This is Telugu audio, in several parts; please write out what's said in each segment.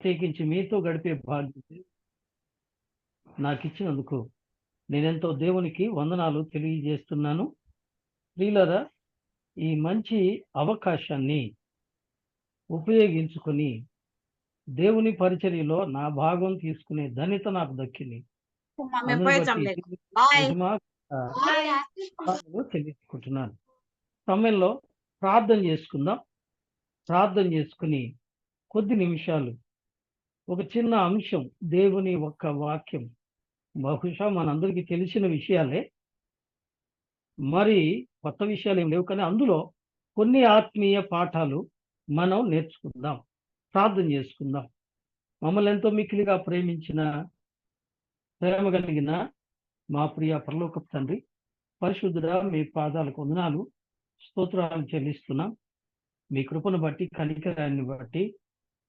ప్రత్యేకించి మీతో గడిపే బాధ్యత నాకు ఇచ్చినందుకు నేనెంతో దేవునికి వందనాలు తెలియజేస్తున్నాను. ప్రియులారా, ఈ మంచి అవకాశాన్ని ఉపయోగించుకొని దేవుని పరిచర్యలో నా భాగం తీసుకునే ధన్యత నాకు దక్కింది. అందును బట్టి మహిమ తెలియజేసుకుంటున్నాను. సమయంలో ప్రార్థన చేసుకుందాం. ప్రార్థన చేసుకుని కొద్ది నిమిషాలు ఒక చిన్న అంశం, దేవుని ఒక్క వాక్యం, బహుశా మనందరికీ తెలిసిన విషయాలే, మరి కొత్త విషయాలు ఏం లేవు, కానీ అందులో కొన్ని ఆత్మీయ పాఠాలు మనం నేర్చుకుందాం. ప్రార్థన చేసుకుందాం. మమ్మల్ని ఎంతో మిక్కిలిగా ప్రేమించిన, ప్రేమ కలిగిన మా ప్రియ పరలోకపు తండ్రి, పరిశుద్ధుడా, మీ పాదాలకు వందనాలు, స్తోత్రాలు చెల్లిస్తున్నాం. మీ కృపను బట్టి, కనికరాన్ని బట్టి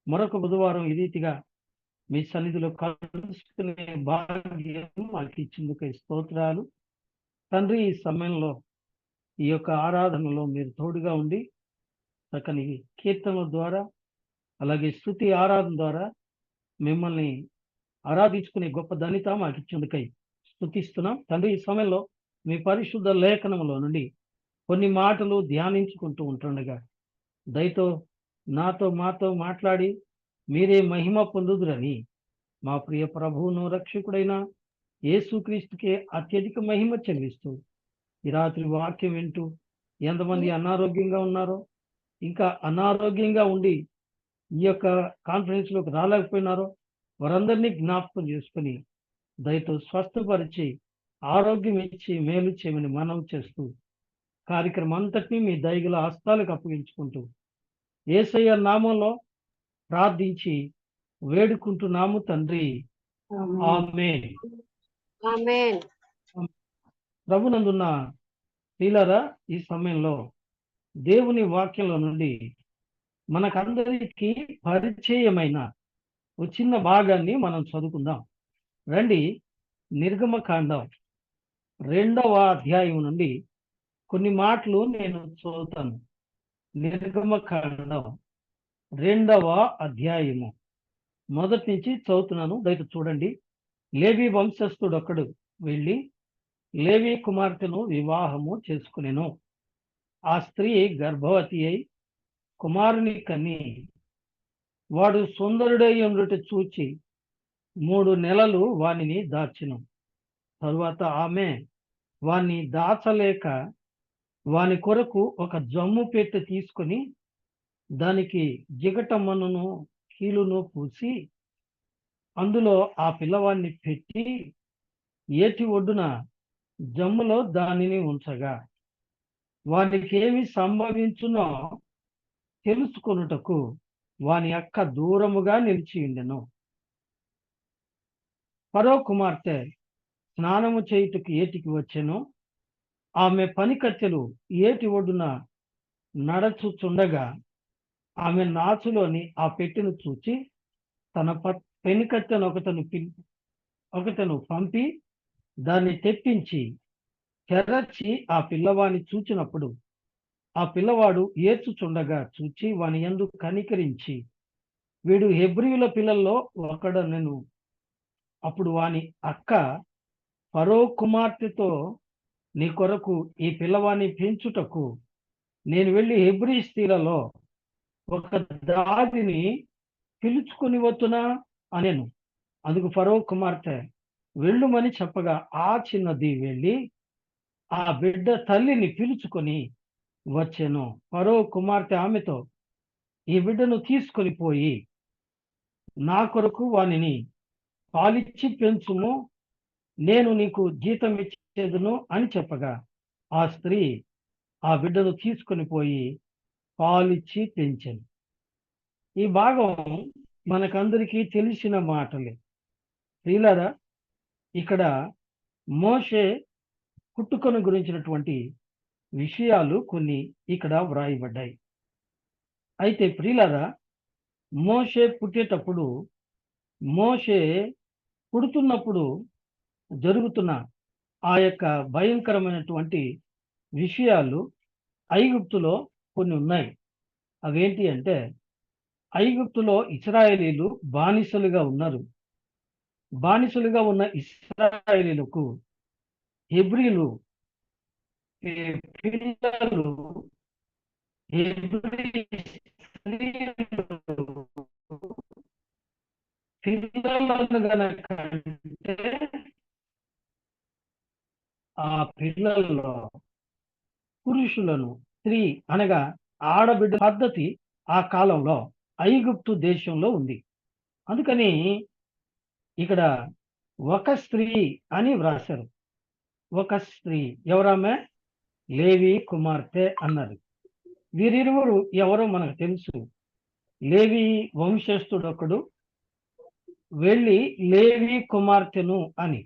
మరొక బుధవారం ఈ రీతిగా మీ సన్నిధిలో కలుసుకునే భాగ్యం మాకు ఇచ్చేందుకు స్తోత్రాలు. తండ్రి, ఈ సమయంలో ఈ యొక్క ఆరాధనలో మీరు తోడుగా ఉండి చక్కని కీర్తనల ద్వారా, అలాగే స్తుతి ఆరాధన ద్వారా మిమ్మల్ని ఆరాధించుకునే గొప్ప ధన్యత మాకు ఇచ్చేందుకై స్తుతిస్తున్నాం. తండ్రి, ఈ సమయంలో మీ పరిశుద్ధ లేఖనంలో నుండి కొన్ని మాటలు ధ్యానించుకుంటూ ఉంటుండగా దయతో మాతో మాట్లాడి మీరే మహిమ పొందుదురని మా ప్రియ ప్రభువును రక్షకుడైన యేసుక్రీస్తుకే అత్యధిక మహిమ చెల్లిస్తూ ఈ రాత్రి వాక్యం వింటూ ఎంతమంది అనారోగ్యంగా ఉన్నారో, ఇంకా అనారోగ్యంగా ఉండి ఈ యొక్క కాన్ఫరెన్స్లోకి రాలేకపోయినారో వారందరినీ జ్ఞాపకం చేసుకుని దయతో స్వస్థపరిచి ఆరోగ్యం ఇచ్చి మేలు చేయమని మనం చేస్తూ కార్యక్రమం అంతటినీ మీ దయగల హస్తాలకు అప్పగించుకుంటూ యేసయ్య నామంలో ప్రార్థించి వేడుకుంటున్నాము తండ్రి, ఆమేన్. ప్రభునందున్న ప్రియులారా, ఈ సమయంలో దేవుని వాక్యంలో నుండి మనకందరికీ పరిచయమైన ఒక చిన్న భాగాన్ని మనం చదువుకుందాం. రండి, నిర్గమకాండం 2వ అధ్యాయం నుండి కొన్ని మాటలు నేను చదువుతాను. నిర్గమకాండం 2వ అధ్యాయము మొదటి నుంచి చదువుతున్నాను, దయచేసి చూడండి. లేవి వంశస్థుడొకడు వెళ్ళి లేవి కుమార్తెను వివాహము చేసుకునెను. ఆ స్త్రీ గర్భవతి అయి కుమారుని కని వాడు సుందరుడై ఉండుట చూచి 3 నెలలు వానిని దాచెను. తరువాత ఆమె వాణ్ణి దాచలేక వాని కొరకు ఒక జమ్ము పెట్టె తీసుకొని దానికి జిగటమ్మను కీలును పూసి అందులో ఆ పిల్లవాడిని పెట్టి ఏటి ఒడ్డున జమ్ములో దానిని ఉంచగా వానికి ఏమి సంభవించునో తెలుసుకొనుటకు వాని అక్క దూరముగా నిలిచి ఉండెను. ఫరో కుమార్తె స్నానము చేయుటకు ఏటికి వచ్చెను. ఆమె పనికత్తెలు ఏటి ఒడ్డున నడచుచుండగా ఆమె నాచులోని ఆ పెట్టెను చూచి తన పెనికత్తెను ఒకతను పంపి దాన్ని తెప్పించి తెరచి ఆ పిల్లవాడిని చూచినప్పుడు ఆ పిల్లవాడు ఏడ్చుచుండగా చూచి వాని యందు కనికరించి వీడు హెబ్రీయుల పిల్లల్లో ఒకడనెను. అప్పుడు వాని అక్క ఫరో కుమార్తెతో, నీ కొరకు ఈ పిల్లవాడిని పెంచుటకు నేను వెళ్ళి హెబ్రీ స్త్రీలలో ఒక దాదిని పిలుచుకొని వస్తున్నా అనెను. అందుకు ఫరో కుమార్తె వెళ్ళుమని చెప్పగా ఆ చిన్నది వెళ్ళి ఆ బిడ్డ తల్లిని పిలుచుకొని వచ్చెను. ఫరో కుమార్తె ఆమెతో, ఈ బిడ్డను తీసుకొని పోయి నా కొరకు వానిని పాలిచ్చి పెంచుము, నేను నీకు జీతం ఇచ్చేదును అని చెప్పగా ఆ స్త్రీ ఆ బిడ్డను తీసుకొని పోయి పాలిచ్చి పెంచెను. ఈ భాగం మనకందరికీ తెలిసిన మాటలే. ప్రియులారా, ఇక్కడ మోషే పుట్టుకను గురించినటువంటి విషయాలు కొన్ని ఇక్కడ వ్రాయబడ్డాయి. అయితే ప్రియులారా, మోషే పుట్టేటప్పుడు, మోషే పుడుతున్నప్పుడు జరుగుతున్న ఆ యొక్క భయంకరమైనటువంటి విషయాలు ఐగుప్తులో కొన్ని ఉన్నాయి. అవేంటి అంటే, ఐగుప్తులో ఇశ్రాయేలీలు బానిసలుగా ఉన్నారు. బానిసలుగా ఉన్న ఇశ్రాయేలీలకు హెబ్రీలు పిల్లలు హెబ్రీ స్త్రీలు పిల్లలను గనక అంటే ఆ పిల్లల్లో పురుషులను స్త్రీ అనగా ఆడబిడ్డ పద్ధతి ఆ కాలంలో ఐగుప్తు దేశంలో ఉంది. అందుకని ఇక్కడ ఒక స్త్రీ అని వ్రాశారు. ఒక స్త్రీ ఎవరామె? లేవి కుమార్తె అన్నారు. వీరిరువురు ఎవరో మనకు తెలుసు. లేవి వంశస్థుడొకడు వెళ్ళి లేవి కుమార్తెను అని.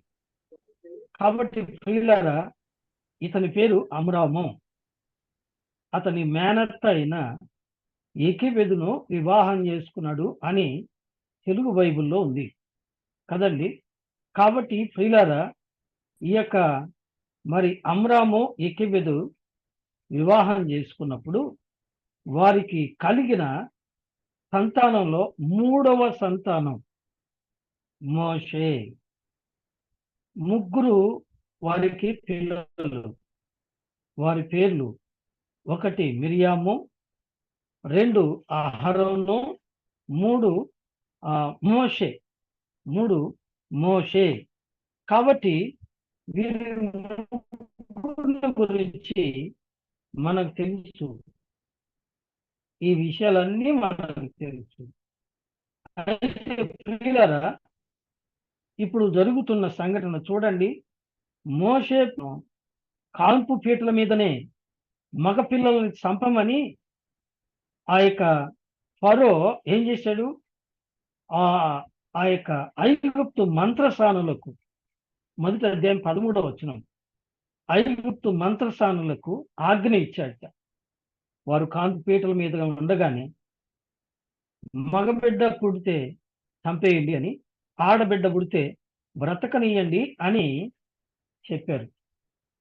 కాబట్టి ప్రియులారా, ఇతని పేరు అమ్రాము. అతని మేనత్త అయిన ఎకిబెదును వివాహం చేసుకున్నాడు అని తెలుగు బైబిల్లో ఉంది కదండి. కాబట్టి ప్రియులారా, ఈ యొక్క మరి అమ్రాము ఎకిబెదు వివాహం చేసుకున్నప్పుడు వారికి కలిగిన సంతానంలో 3వ సంతానం మోషే. ముగ్గురు వారికి పిల్లలు. వారి పేర్లు 1 మిరియాము, 2 అహరోను, 3 మోషే. 3 మోషే. కాబట్టి వీరి ముగ్గురిని గురించి మనకు తెలుసు. ఈ విషయాలన్నీ మనకు తెలుసు. అయితే ప్రియులారా, ఇప్పుడు జరుగుతున్న సంఘటన చూడండి. మోషే కాల్పు పీటల మీదనే మగపిల్లల్ని చంపమని ఆ యొక్క ఫరో ఏం చేశాడు? ఆ యొక్క ఐగుప్తు మంత్రసానులకు, మొదటి అధ్యాయం 13వ వచనం, ఐగుప్తు మంత్రసానులకు ఆజ్ఞ ఇచ్చాడట. వారు కాల్పు పీటల మీద ఉండగానే మగబిడ్డ పుడితే చంపేయండి అని, ఆడబిడ్డ పుడితే బ్రతకనీయండి అని చెప్పారు.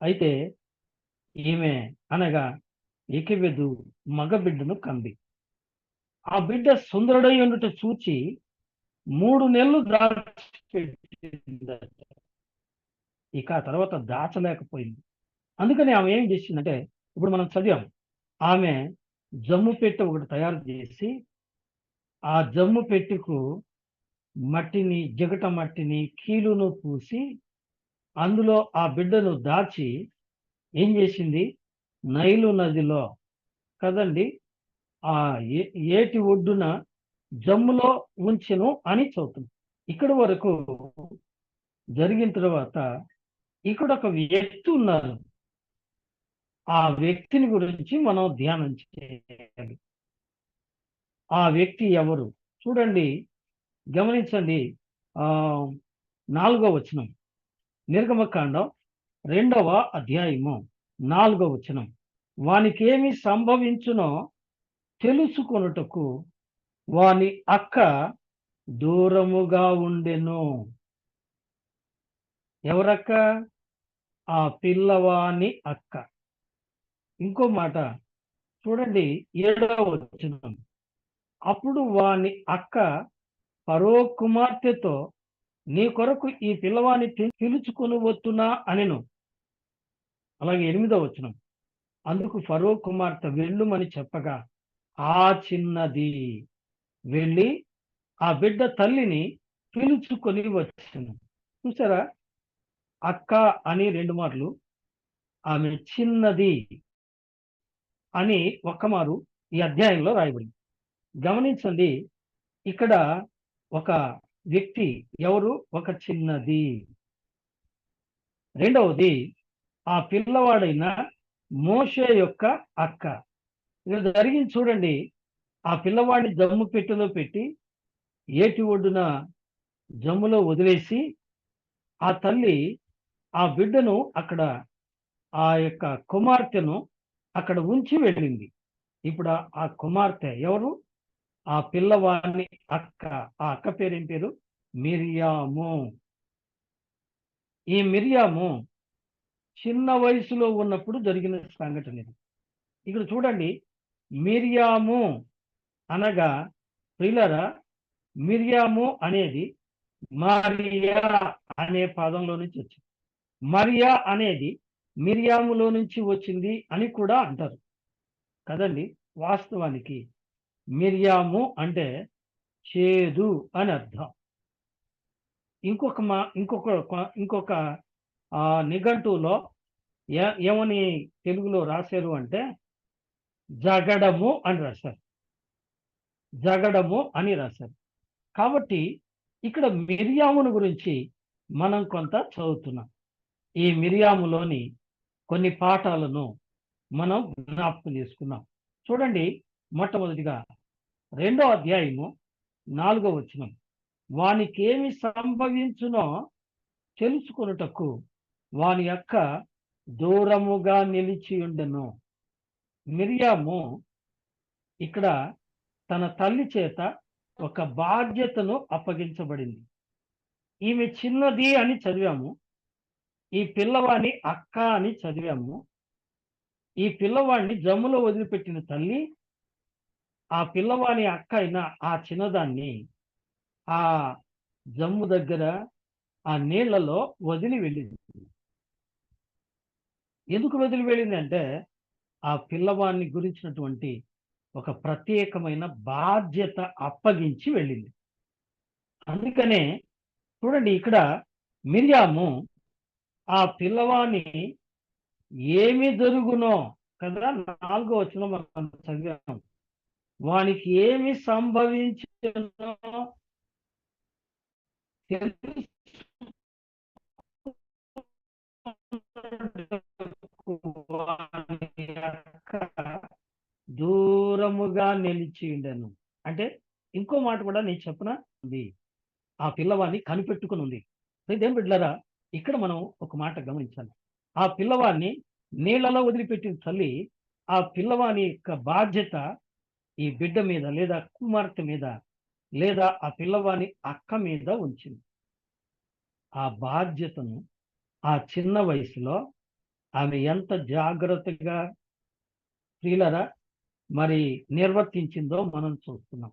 అయితే ఈమె అనగా ఎకిబెదు మగబిడ్డను కంది. ఆ బిడ్డ సుందరుడై ఉండుట చూచి 3 నెలలు దాచిపెట్టిందట. ఇక ఆ తర్వాత దాచలేకపోయింది. అందుకని ఆమె ఏం చేసిందంటే, ఇప్పుడు మనం చదివాం, ఆమె జమ్ము పెట్టె ఒకటి తయారు చేసి ఆ జమ్ము పెట్టెకు మట్టిని, జిగట మట్టిని, కీలును పూసి అందులో ఆ బిడ్డను దాచి ఏం చేసింది? నైలు నదిలో కదండి ఆ ఏటి ఒడ్డున జమ్ములో ఉంచెను అని చదువుతుంది. ఇక్కడ వరకు జరిగిన తర్వాత ఇక్కడ ఒక వ్యక్తి ఉన్నారు. ఆ వ్యక్తిని గురించి మనం ధ్యానం చేయాలి. ఆ వ్యక్తి ఎవరు? చూడండి, గమనించండి. 4వ వచనం, నిర్గమకాండం 2వ అధ్యాయము 4వ వచనం. వానికేమి సంభవించునో తెలుసుకొనుటకు వాని అక్క దూరముగా ఉండెను. ఎవరక్క? ఆ పిల్లవాని అక్క. ఇంకో మాట చూడండి, 7వ వచనం. అప్పుడు వాని అక్క ఫరో కుమార్తెతో, నీ కొరకు ఈ పిల్లవాని పిలుచుకొని వస్తున్నా అనెను. అలాగే 8వ వచనం. అందుకు ఫరో కుమార్తె వెళ్ళుమని చెప్పగా ఆ చిన్నది వెళ్ళి ఆ బిడ్డ తల్లిని పిలుచుకొని వచ్చాను. చూసారా? అక్క అని 2 మార్లు, ఆమె చిన్నది అని ఒక్కమారు ఈ అధ్యాయంలో రాయబడింది. గమనించండి, ఇక్కడ ఒక వ్యక్తి ఎవరు? ఒక చిన్నది. రెండవది ఆ పిల్లవాడైన మోషే యొక్క అక్క. ఇక్కడ జరిగింది చూడండి. ఆ పిల్లవాడిని జమ్ము పెట్టెలో పెట్టి ఏటి ఒడ్డున జమ్ములో వదిలేసి ఆ తల్లి ఆ బిడ్డను అక్కడ, ఆ యొక్క కుమార్తెను అక్కడ ఉంచి వెళ్ళింది. ఇప్పుడు ఆ కుమార్తె ఎవరు? ఆ పిల్లవాడిని అక్క. ఆ అక్క పేరేం పేరు? మిరియాము. ఈ మిరియాము చిన్న వయసులో ఉన్నప్పుడు జరిగిన సంఘటన ఇది. ఇక్కడ చూడండి, మిరియాము అనగా ప్రియులారా, మిర్యాము అనేది మరియా అనే పదంలో నుంచి వచ్చింది. మరియా అనేది మిర్యాములో నుంచి వచ్చింది అని కూడా అంటారు కదండి. వాస్తవానికి మిర్యాము అంటే చేదు అని అర్థం. ఇంకొక నిఘంటువులో ఏమని తెలుగులో రాశారు అంటే జగడము అని రాశారు. జగడము అని రాశారు. కాబట్టి ఇక్కడ మిర్యామును గురించి మనం కొంత చదువుతున్నాం. ఈ మిర్యాములోని కొన్ని పాఠాలను మనం జ్ఞాపకం చేసుకున్నాం. చూడండి, మొట్టమొదటిగా 2వ అధ్యాయము 4వ వచనం. వానికి ఏమి సంభవించునో తెలుసుకొనుటకు వాని యొక్క దూరముగా నిలిచి ఉండెను. మిర్యాము ఇక్కడ తన తల్లి చేత ఒక బాధ్యతను అప్పగించబడింది. ఈమె చిన్నది అని చదివాము. ఈ పిల్లవాడిని అక్క అని చదివాము. ఈ పిల్లవాడిని జమ్ములో వదిలిపెట్టిన తల్లి ఆ పిల్లవాని అక్క అయిన ఆ చిన్నదాన్ని ఆ జమ్ము దగ్గర ఆ నీళ్లలో వదిలి వెళ్ళింది. ఎందుకు వదిలి వెళ్ళింది అంటే ఆ పిల్లవాడిని గురించినటువంటి ఒక ప్రత్యేకమైన బాధ్యత అప్పగించి వెళ్ళింది. అందుకనే చూడండి, ఇక్కడ మిర్యాము ఆ పిల్లవాని ఏమి జరుగునో కదా 4వ వచనం మనం చదివాం. వానికి ఏమి సంభవించునో దూరముగా నిలిచి ఉండెను. అంటే ఇంకో మాట కూడా నేను చెప్పన ఉంది. ఆ పిల్లవాడిని కనిపెట్టుకుని ఉంది. ఇదేం బిడ్డలారా, ఇక్కడ మనం ఒక మాట గమనించాలి. ఆ పిల్లవాడిని నీళ్లలో వదిలిపెట్టిన తల్లి ఆ పిల్లవాని యొక్క బాధ్యత ఈ బిడ్డ మీద లేదా కుమార్తె మీద లేదా ఆ పిల్లవాని అక్క మీద ఉంచింది. ఆ బాధ్యతను ఆ చిన్న వయసులో ఆమె ఎంత జాగ్రత్తగా ప్రియులరా మరి నిర్వర్తించిందో మనం చూస్తున్నాం.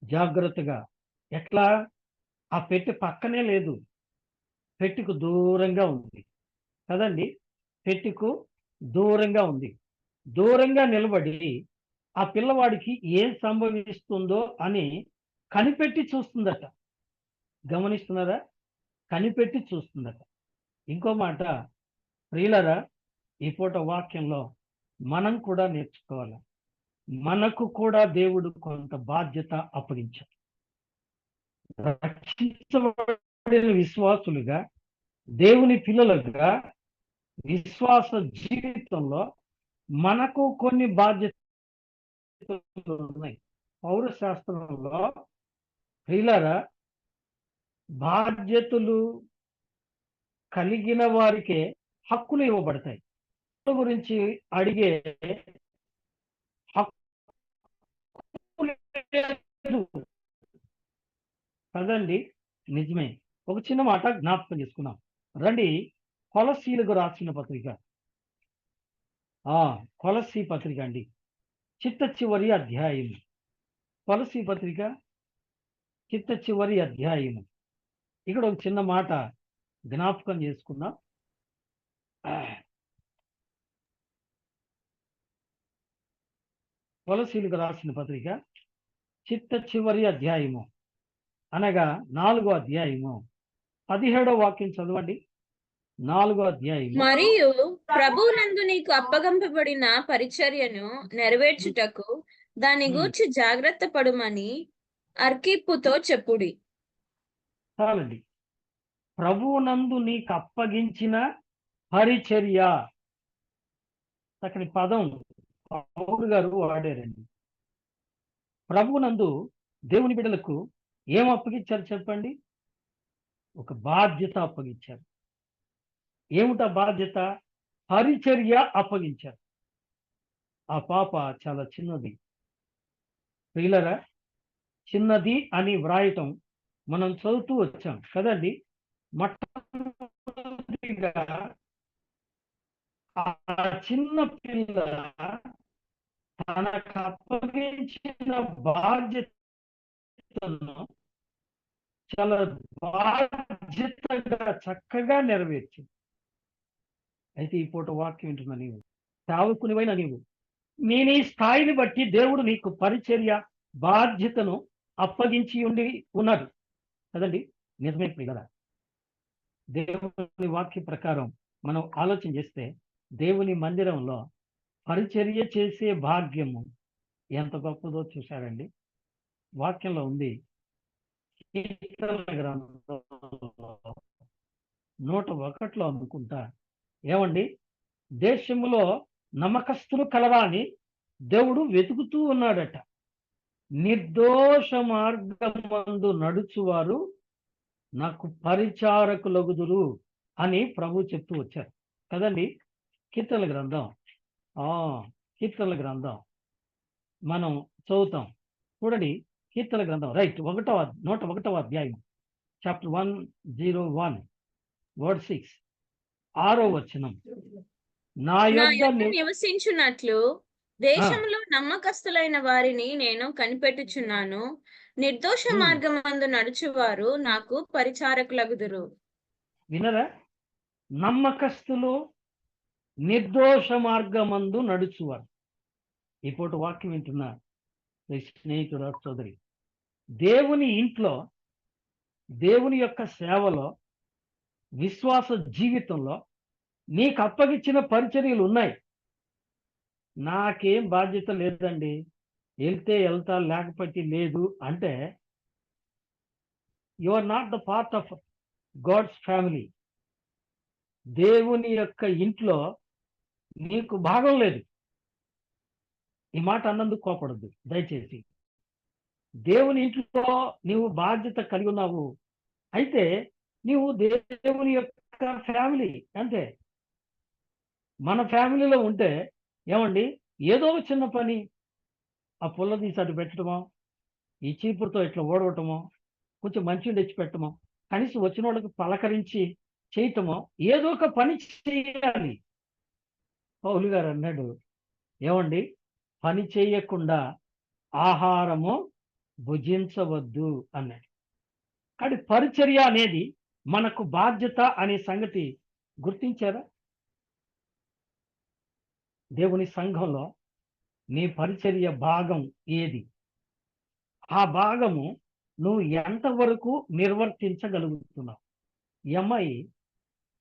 జాగ్రత్తగా ఎట్లా? ఆ పెట్టె పక్కనే లేదు, పెట్టెకు దూరంగా ఉంది కదండి. పెట్టెకు దూరంగా ఉంది. దూరంగా నిలబడి ఆ పిల్లవాడికి ఏం సంభవిస్తుందో అని కనిపెట్టి చూస్తుందట. గమనిస్తున్నారా? కనిపెట్టి చూస్తుందట. ఇంకో మాట ప్రియులరా, ఈ పూట వాక్యంలో మనం కూడా నేర్చుకోవాలి. మనకు కూడా దేవుడు కొంత బాధ్యత అప్పగించాడు. రక్షించబడిన విశ్వాసులుగా, దేవుని పిల్లలుగా, విశ్వాస జీవితంలో మనకు కొన్ని బాధ్యతలు ఉన్నాయి. పౌరశాస్త్రంలో ప్రియులరా, బాధ్యతలు కలిగిన వారికే హక్కులు ఇవ్వబడతాయి. గురించి అడిగే హక్కు లేదు కదండి. నిజమే. ఒక చిన్న మాట జ్ఞాపకం చేసుకున్నాం. రండి, కొలసీలకు రాసిన పత్రిక. కొలసీ పత్రిక అండి, చిట్ట చివరి అధ్యాయం. కొలసీ పత్రిక చిట్ట చివరి అధ్యాయము. ఇక్కడ ఒక చిన్న మాట జ్ఞాపకం చేసుకున్నాం. కొలసీలకు రాసిన పత్రిక చిట్ట చివరి అధ్యాయము అనగా 4వ అధ్యాయము 17వ వాక్యం చదవండి. 4వ అధ్యాయము. మరియు ప్రభువునందు నీకు అప్పగింపబడిన పరిచర్యను నెరవేర్చుటకు దాని గూర్చి జాగ్రత్త పడుమని అర్కిప్పుతో చెప్పుడి. చాలండి. ప్రభువునందు నీకు అప్పగించిన పరిచర్య, చక్కని పదం పౌలు గారు వాడారండి. ప్రభువునందు దేవుని బిడ్డలకు ఏం అప్పగించారు చెప్పండి? ఒక బాధ్యత అప్పగించారు. ఏమిటా బాధ్యత? పరిచర్య అప్పగించారు. ఆ పాప చాలా చిన్నది. ప్రియులరా, చిన్నది అని వ్రాయటం మనం చదువుతూ వచ్చాం కదండి. మొట్టమొదటిగా ఆ చిన్న పిల్ల తనకు అప్పగించిన బాధ్యతను చాలా బాధ్యతగా చక్కగా నెరవేర్చింది. అయితే ఈ పూట వాక్యం వింటున్నా నీవు, సేవకునివైన నీవు, నీ నీ స్థాయిని బట్టి దేవుడు నీకు పరిచర్య బాధ్యతను అప్పగించి ఉన్నాడు కదండి. నిజమే పిల్లరా. దేవుని వాక్య ప్రకారం మనం ఆలోచన చేస్తే దేవుని మందిరంలో పరిచర్య చేసే భాగ్యము ఎంత గొప్పదో చూశారండి. వాక్యంలో ఉంది, కీర్తనల గ్రంథంలో 101 అనుకుంటా, ఏమండి, దేశంలో నమ్మకస్తులు కలరా అని దేవుడు వెతుకుతూ ఉన్నాడట. నిర్దోష మార్గమందు నడుచువారు నాకు పరిచారకులగుదురు అని ప్రభు చెప్తూ వచ్చారు కదండి. కీర్తనల గ్రంథం కీర్తనల గ్రంథం మనం చదువుతాం చూడండి. కీర్తనల గ్రంథం రైట్ 101వ అధ్యాయం చాప్టర్ 101 వర్డ్ 6 6వ వచనం. నా నా యొద్ద యొద్ద నివసించున్నట్లు దేశంలో నమ్మకస్తులైన వారిని నేను కనిపెట్టుచున్నాను. నిర్దోష మార్గమందు నడుచువారు నాకు పరిచారకులగుదురు. వినరా? నమ్మకస్తులు నిర్దోష మార్గమందు నడుచువారు. ఈ పూట వాక్యం వింటున్నా స్నేహితుడు సోదరి, దేవుని ఇంట్లో, దేవుని యొక్క సేవలో, విశ్వాస జీవితంలో నీకు అప్పగించిన పరిచర్యలు ఉన్నాయి. నాకేం బాధ్యత లేదండి, వెళ్తే వెళ్తా లేకపోతే లేదు అంటే you are not the part of God's family. దేవుని యొక్క ఇంట్లో నీకు భాగం లేదు. ఈ మాట అన్నందుకు కోపడద్దు దయచేసి. దేవుని ఇంట్లో నీవు బాధ్యత కలిగి ఉన్నావు అయితే నీవు దేవుని యొక్క ఫ్యామిలీ అంతే. మన ఫ్యామిలీలో ఉంటే ఏమండి, ఏదో చిన్న పని, ఆ పుల్ల తీసి అటు పెట్టడమో, ఈ చీపురుతో ఇట్లా ఓడవటమో, కొంచెం మంచి తెచ్చి పెట్టమో, కనీసం వచ్చిన వాళ్ళకి పలకరించి చేయటమో, ఏదో ఒక పని చేయాలి. పౌలు గారు అన్నాడు, ఏమండి, పని చేయకుండా ఆహారము భుజించవద్దు అన్నాడు. కానీ పరిచర్య అనేది మనకు బాధ్యత అనే సంగతి గుర్తించారా? దేవుని సంఘంలో నీ పరిచర్య భాగం ఏది? ఆ భాగము నువ్వు ఎంతవరకు నిర్వర్తించగలుగుతున్నావు? ఈ అమ్మాయి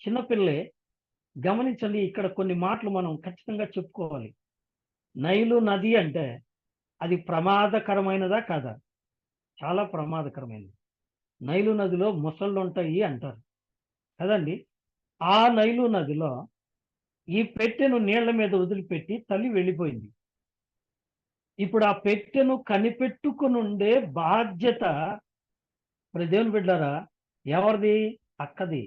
చిన్నపిల్లే. గమనించండి, ఇక్కడ కొన్ని మాటలు మనం ఖచ్చితంగా చెప్పుకోవాలి. నైలు నది అంటే అది ప్రమాదకరమైనదా కాదా? చాలా ప్రమాదకరమైనది. నైలు నదిలో మొసళ్ళు ఉంటాయి అంటారు కదండి. ఆ నైలు నదిలో ఈ పెట్టెను నీళ్ల మీద వదిలిపెట్టి తల్లి వెళ్ళిపోయింది. ఇప్పుడు ఆ పెట్టెను కనిపెట్టుకునుండే బాధ్యత దేవుని బిడ్డారా ఎవరిది? అక్కది.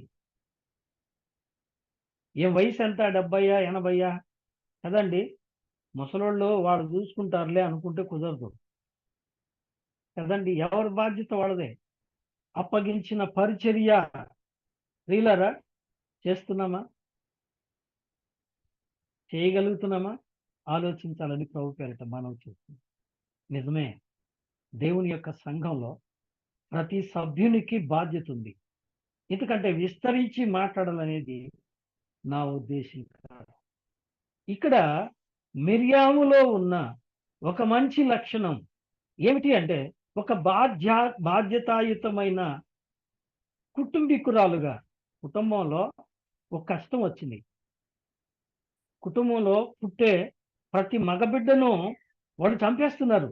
ఏం వయసు ఎంత? 70 80 కదండి. ముసలోళ్ళు వాళ్ళు చూసుకుంటారులే అనుకుంటే కుదరదు కదండి. ఎవరి బాధ్యత వాళ్ళదే. అప్పగించిన పరిచర్య రీలరా చేస్తున్నామా? చేయగలుగుతున్నామా? ఆలోచించాలని ప్రభు పేరిట మనం చేస్తున్నాం. నిజమే, దేవుని యొక్క సంఘంలో ప్రతి సభ్యునికి బాధ్యత ఉంది. ఎందుకంటే విస్తరించి మాట్లాడాలనేది నా ఉద్దేశం కాదు. ఇక్కడ మిర్యాములో ఉన్న ఒక మంచి లక్షణం ఏమిటి అంటే, ఒక బాధ్యతాయుతమైన కుటుంబీకురాలుగా, కుటుంబంలో ఒక కష్టం వచ్చింది. కుటుంబంలో పుట్టే ప్రతి మగబిడ్డను వాళ్ళు చంపేస్తున్నారు.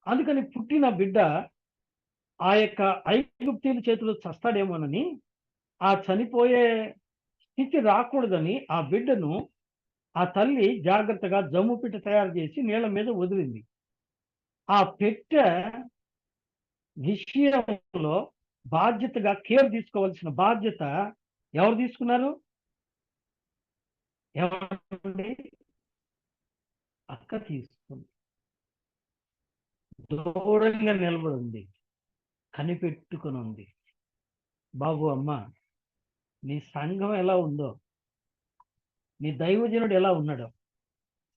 అందుకని పుట్టిన బిడ్డ ఆ యొక్క ఐగుప్తీయుల చేతిలో చస్తాడేమోనని, ఆ చనిపోయే స్థితి రాకూడదని ఆ బిడ్డను ఆ తల్లి జాగ్రత్తగా జమ్ము పిట్ట తయారు చేసి నీళ్ళ మీద వదిలింది. ఆ పెట్టె విషయంలో బాధ్యతగా కేర్ తీసుకోవాల్సిన బాధ్యత ఎవరు తీసుకున్నారు? ఎవరండి? అక్క తీసుకుంది. దూరంగా నిలబడింది, కనిపెట్టుకుని ఉంది. బాబు, అమ్మ, నీ సంఘం ఎలా ఉందో, నీ దైవజనుడు ఎలా ఉన్నాడో,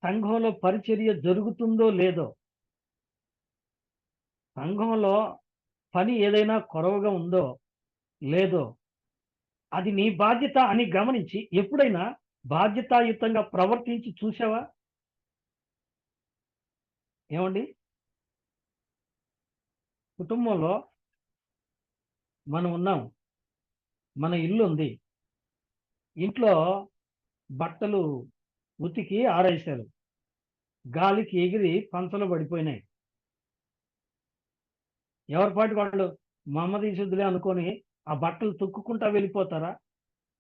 సంఘంలో పరిచర్య జరుగుతుందో లేదో, సంఘంలో పని ఏదైనా కొరవగా ఉందో లేదో, అది నీ బాధ్యత అని గమనించి ఎప్పుడైనా బాధ్యతాయుతంగా ప్రవర్తించి చూసావా? ఏమండి? కుటుంబంలో మనం ఉన్నాం. మన ఇల్లు ఉంది. ఇంట్లో బట్టలు ఉతికి ఆరేశారు. గాలికి ఎగిరి పంచలో పడిపోయినాయి. ఎవరి పాటికి వాళ్ళు మా అమ్మ తీసుద్దిలే అనుకొని ఆ బట్టలు తొక్కుకుంటా వెళ్ళిపోతారా?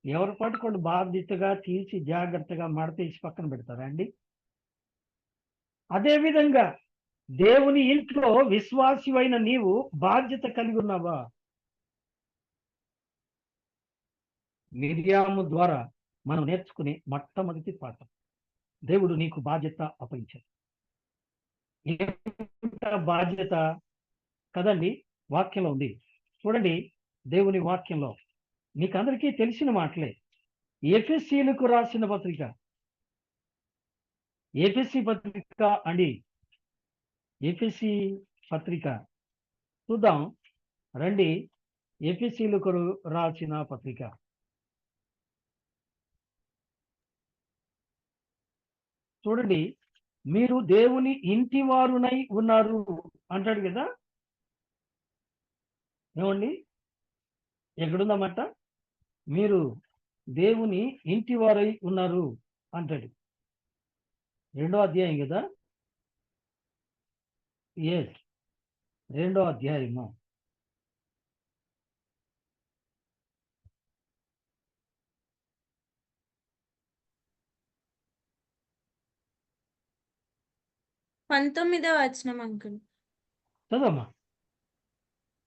ఎవరి పాటికి వాళ్ళు బాధ్యతగా తీసి జాగ్రత్తగా మడతేసి పక్కన పెడతారా అండి? అదే విధంగా దేవుని ఇంట్లో విశ్వాసివైన నీవు బాధ్యత కలిగి ఉన్నావా? మిర్యాము ద్వారా మనం నేర్చుకునే మొట్టమొదటి పాఠం, దేవుడు నీకు బాధ్యత అప్పగించాడు. ఏమిటా బాధ్యత కదండి? వాక్యంలో ఉంది చూడండి. దేవుని వాక్యంలో మీకు అందరికీ తెలిసిన మాటలే. ఎఫెసీయులకు రాసిన పత్రిక, ఎఫెసీ పత్రిక అండి, ఎఫెసీ పత్రిక చూద్దాం రండి. ఎఫెసీయులకు రాసిన పత్రిక చూడండి. మీరు దేవుని ఇంటి వారునై ఉన్నారు అంటాడు కదా. ఏమండి? ఎక్కడుందన్నమాట? మీరు దేవుని ఇంటి వారై ఉన్నారు అంటాడు. 2వ అధ్యాయం కదా. ఎస్, 2వ అధ్యాయము. పంతొమ్మిదవ వచనం అంకుల్. చదవమ్మా.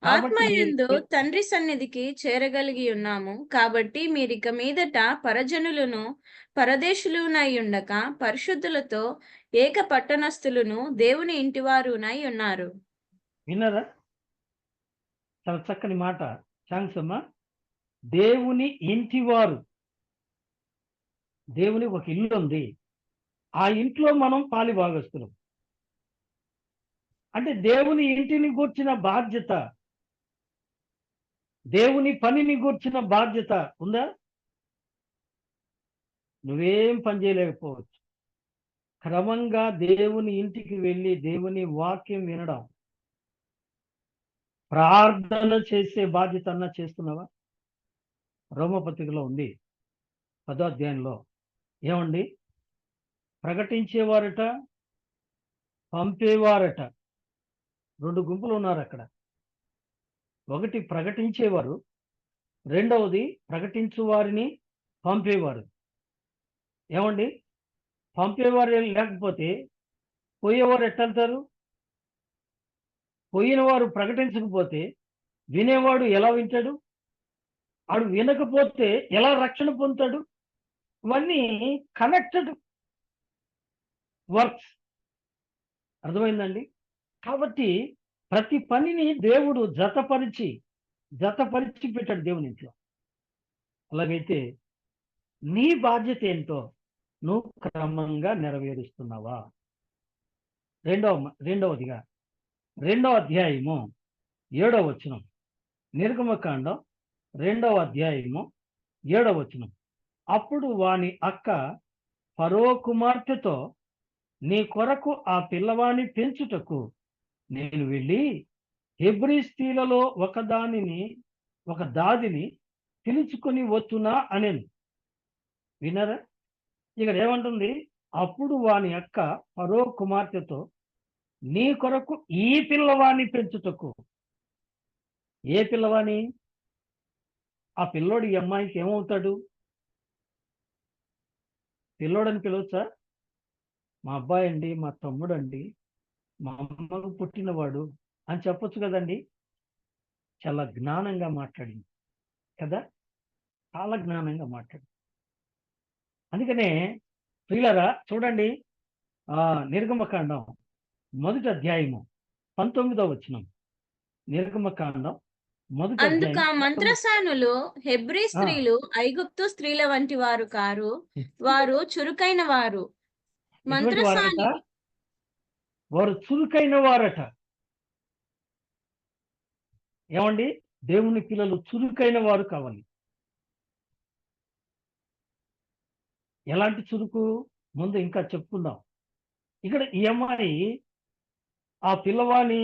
కాబట్టి ఆత్మయందు మీరు తండ్రి సన్నిధికి చేరగలిగి ఉన్నాము. కాబట్టి మీరిక మీదట పరజనులను పరదేశులునై ఉండక పరిశుద్ధులతో ఏక పట్టణస్థులను దేవుని ఇంటివారునై ఉన్నారు. విన్నారా? చాలా చక్కని మాట. థ్యాంక్స్ అమ్మా. దేవుని ఇంటివారు. దేవుని ఒక ఇల్లు ఉంది. ఆ ఇంట్లో మనం పాలి భాగస్తులం. అంటే దేవుని ఇంటిని గూర్చిన బాధ్యత, దేవుని పనిని గూర్చిన బాధ్యత ఉందా? నువ్వేం పని చేయలేకపోవచ్చు. క్రమంగా దేవుని ఇంటికి వెళ్ళి దేవుని వాక్యం వినడం, ప్రార్థన చేసే బాధ్యత అన్నా చేస్తున్నావా? రోమపత్రికలో ఉంది 10వ అధ్యాయంలో. ఏమండి? ప్రకటించేవారట, పంపేవారట. 2 గుంపులు ఉన్నారు అక్కడ. ఒకటి ప్రకటించేవారు, రెండవది ప్రకటించు వారిని పంపేవారు. ఏమండి? పంపేవారు లేకపోతే పోయేవారు ఎట్టంటారు? పోయిన వారు ప్రకటించకపోతే వినేవాడు ఎలా వింటాడు? ఆడు వినకపోతే ఎలా రక్షణ పొందుతాడు? ఇవన్నీ కనెక్టెడ్ వర్క్స్. అర్థమైందండి? కాబట్టి ప్రతి పనిని దేవుడు జతపరిచి పెట్టాడు దేవుని ఇంట్లో. అలాగైతే నీ బాధ్యత ఏంటో నువ్వు క్రమంగా నెరవేరుస్తున్నావా? రెండవదిగా 2వ అధ్యాయము 7వ వచనం. నిర్గమకాండం 2వ అధ్యాయము 7వ వచనం. అప్పుడు వాని అక్క ఫరో కుమార్తెతో, నీ కొరకు ఆ పిల్లవాని పెంచుటకు నేను వెళ్ళి హెబ్రీ స్త్రీలలో ఒక దాదిని పిలుచుకొని వచ్చునా అనేను. విన్నారా? ఇక్కడ ఏమంటుంది? అప్పుడు వాని అక్క ఫరో కుమార్తెతో, నీ కొరకు ఈ పిల్లవాని పెంచుటకు. ఏ పిల్లవాని? ఆ పిల్లోడు ఈ అమ్మాయికి ఏమవుతాడు? పిల్లోడని పిలవచ్చా? మా అబ్బాయి అండి, మా తమ్ముడు అండి, మా అమ్మకు పుట్టినవాడు అని చెప్పొచ్చు కదండి. చాలా జ్ఞానంగా మాట్లాడింది కదా. చాలా జ్ఞానంగా మాట్లాడింది. అందుకనే ప్రియులారా చూడండి, నిర్గమకాండం 1వ అధ్యాయము 19వ వచనం. నిర్గమకాండం 1వ అందుకు ఆ అధ్యాయం మంత్రసానులు హెబ్రీ స్త్రీలు ఐగుప్తు స్త్రీల వంటి వారు కారు, వారు చురుకైన వారు, ఎటువంటి వారట? మంత్రసాని వారు చురుకైన వారట. ఏమండి? దేవుని పిల్లలు చురుకైన వారు కావాలి. ఎలాంటి చురుకు? ముందు ఇంకా చెప్పుకుందాం. ఇక్కడ ఈ అమ్మాయి ఆ పిల్లవాని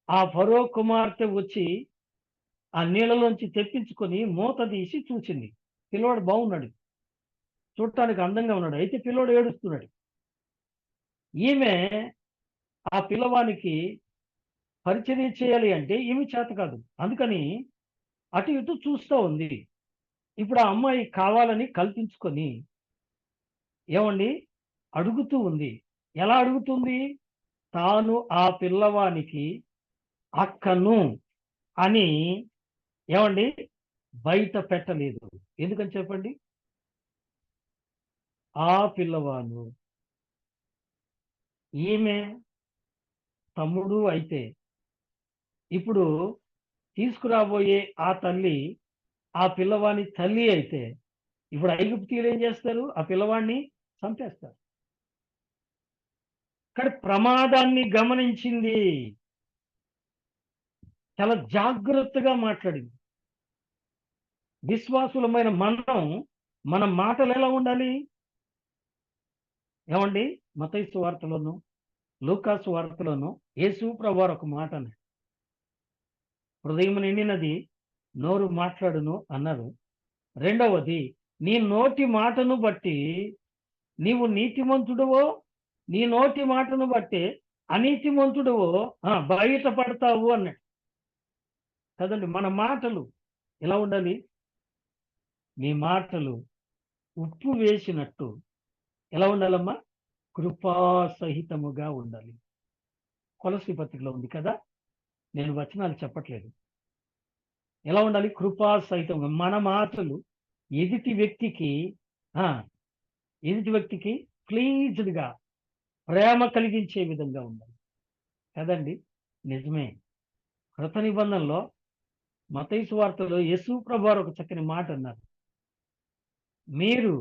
ఆ ఫరో కుమార్తె వచ్చి ఆ నీళ్ళలోంచి తెప్పించుకొని మూత తీసి చూసింది. పిల్లవాడు బాగున్నాడు, చూడటానికి అందంగా ఉన్నాడు. అయితే పిల్లవాడు ఏడుస్తున్నాడు. ఈమె ఆ పిల్లవానికి పరిచర్య చేయాలి అంటే ఈమె చేత కాదు. అందుకని అటు ఇటు చూస్తూ ఉంది. ఇప్పుడు ఆ అమ్మాయి కావాలని కల్పించుకొని ఏమండి అడుగుతూ ఉంది. ఎలా అడుగుతుంది? తాను ఆ పిల్లవానికి అక్కను అని ఏమండి బయట పెట్టలేదు. ఎందుకని చెప్పండి? ఆ పిల్లవాడు ఈమె తమ్ముడు అయితే ఇప్పుడు తీసుకురాబోయే ఆ తల్లి ఆ పిల్లవాని తల్లి అయితే ఇప్పుడు ఐగుప్తీయులు ఏం చేస్తారు? ఆ పిల్లవాడిని చంపేస్తారు. కానీ ప్రమాదాన్ని గమనించింది, చాలా జాగ్రత్తగా మాట్లాడింది. విశ్వాసులమైన మన మాటలు ఎలా ఉండాలి? ఏమండి? మత్తయి సువార్తలోను లూకా సువార్తలోను యేసు ప్రభువారు ఒక మాట అన్నారు. హృదయం నిండినది నోరు మాట్లాడును అన్నారు. రెండవది, నీ నోటి మాటను బట్టి నీవు నీతిమంతుడువో, నీ నోటి మాటను బట్టి అనీతిమంతుడువో బయటపడతావు అన్నాడు కదండి. మన మాటలు ఎలా ఉండాలి? మీ మాటలు ఉప్పు వేసినట్టు ఎలా ఉండాలమ్మా? కృపాసహితముగా ఉండాలి. కొలస్సీ పత్రికలో ఉంది కదా, నేను వచనాలు చెప్పట్లేదు. ఎలా ఉండాలి? కృపాసహితంగా. మన మాటలు ఎదుటి వ్యక్తికి ప్లీజ్డ్గా ప్రేమ కలిగించే విధంగా ఉండాలి కదండి. నిజమే. కృత నిబంధనలో మత్తయి సువార్తలో యేసు ప్రభువారు ఒక చక్కని మాట అన్నారు. మీరు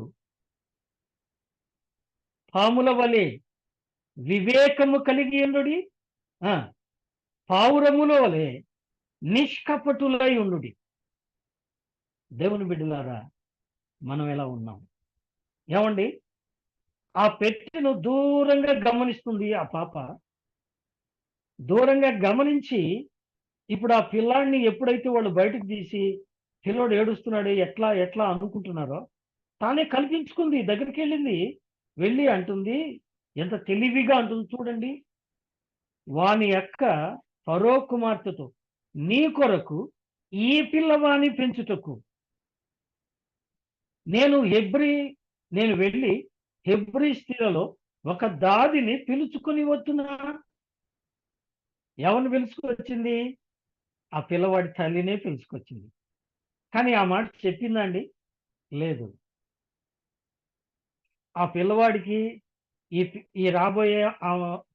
పాముల వలె వివేకము కలిగి ఉండుడి, పావురముల వలె నిష్కపటులై ఉండుడి. దేవుని బిడ్డలారా, మనం ఎలా ఉన్నాం? ఏమండి? ఆ పెట్టెను దూరంగా గమనిస్తుంది ఆ పాప. దూరంగా గమనించి ఇప్పుడు ఆ పిల్లాడిని ఎప్పుడైతే వాళ్ళు బయటకు తీసి పిల్లోడు ఏడుస్తున్నాడు ఎట్లా ఎట్లా అనుకుంటున్నారో తానే కల్పించుకుంది. దగ్గరికి వెళ్ళి అంటుంది, ఎంత తెలివిగా అంటుంది చూడండి. వాని యొక్క ఫరో కుమార్తెతో నీ కొరకు ఈ పిల్లవాని పెంచుటకు నేను వెళ్ళి హెబ్రీ స్త్రీలలో ఒక దాదిని పిలుచుకొని వస్తున్నా. ఎవరిని పిలుచుకొచ్చింది? ఆ పిల్లవాడి తల్లినే పిలుచుకొచ్చింది. కానీ ఆ మాట చెప్పిందండి? లేదు. ఆ పిల్లవాడికి ఈ రాబోయే ఆ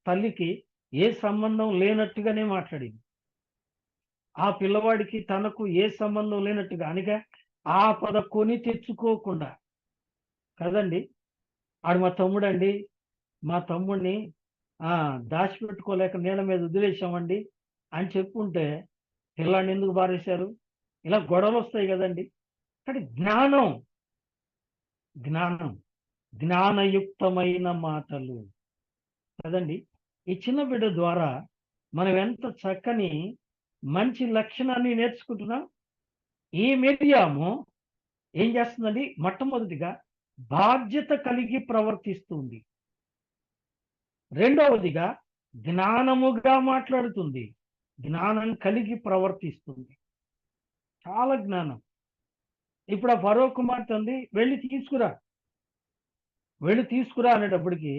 తల్లికి ఏ సంబంధం లేనట్టుగానే మాట్లాడింది. ఆ పిల్లవాడికి తనకు ఏ సంబంధం లేనట్టుగా అనగా ఆపద కొని తెచ్చుకోకుండా కదండి. ఆడు మా తమ్ముడండి, మా తమ్ముడిని దాచిపెట్టుకోలేక నీళ్ళ మీద వదిలేసామండి అని చెప్పుకుంటే పిల్లాడిని ఎందుకు బారేశారు? ఇలా గొడవలు వస్తాయి కదండి. కానీ జ్ఞానయుక్తమైన మాటలు కదండి. ఈ చిన్న బిడ్డ ద్వారా మనం ఎంత చక్కని మంచి లక్షణాన్ని నేర్చుకుంటున్నాం. ఈ మిర్యాము ఏం చేస్తుందండి? మొట్టమొదటిగా బాధ్యత కలిగి ప్రవర్తిస్తుంది. రెండవదిగా జ్ఞానముగా మాట్లాడుతుంది. జ్ఞానం కలిగి ప్రవర్తిస్తుంది. చాలా జ్ఞానం. ఇప్పుడు ఆ ఫరో కుమార్తె ఉంది, వెళ్ళి తీసుకురా అనేటప్పటికి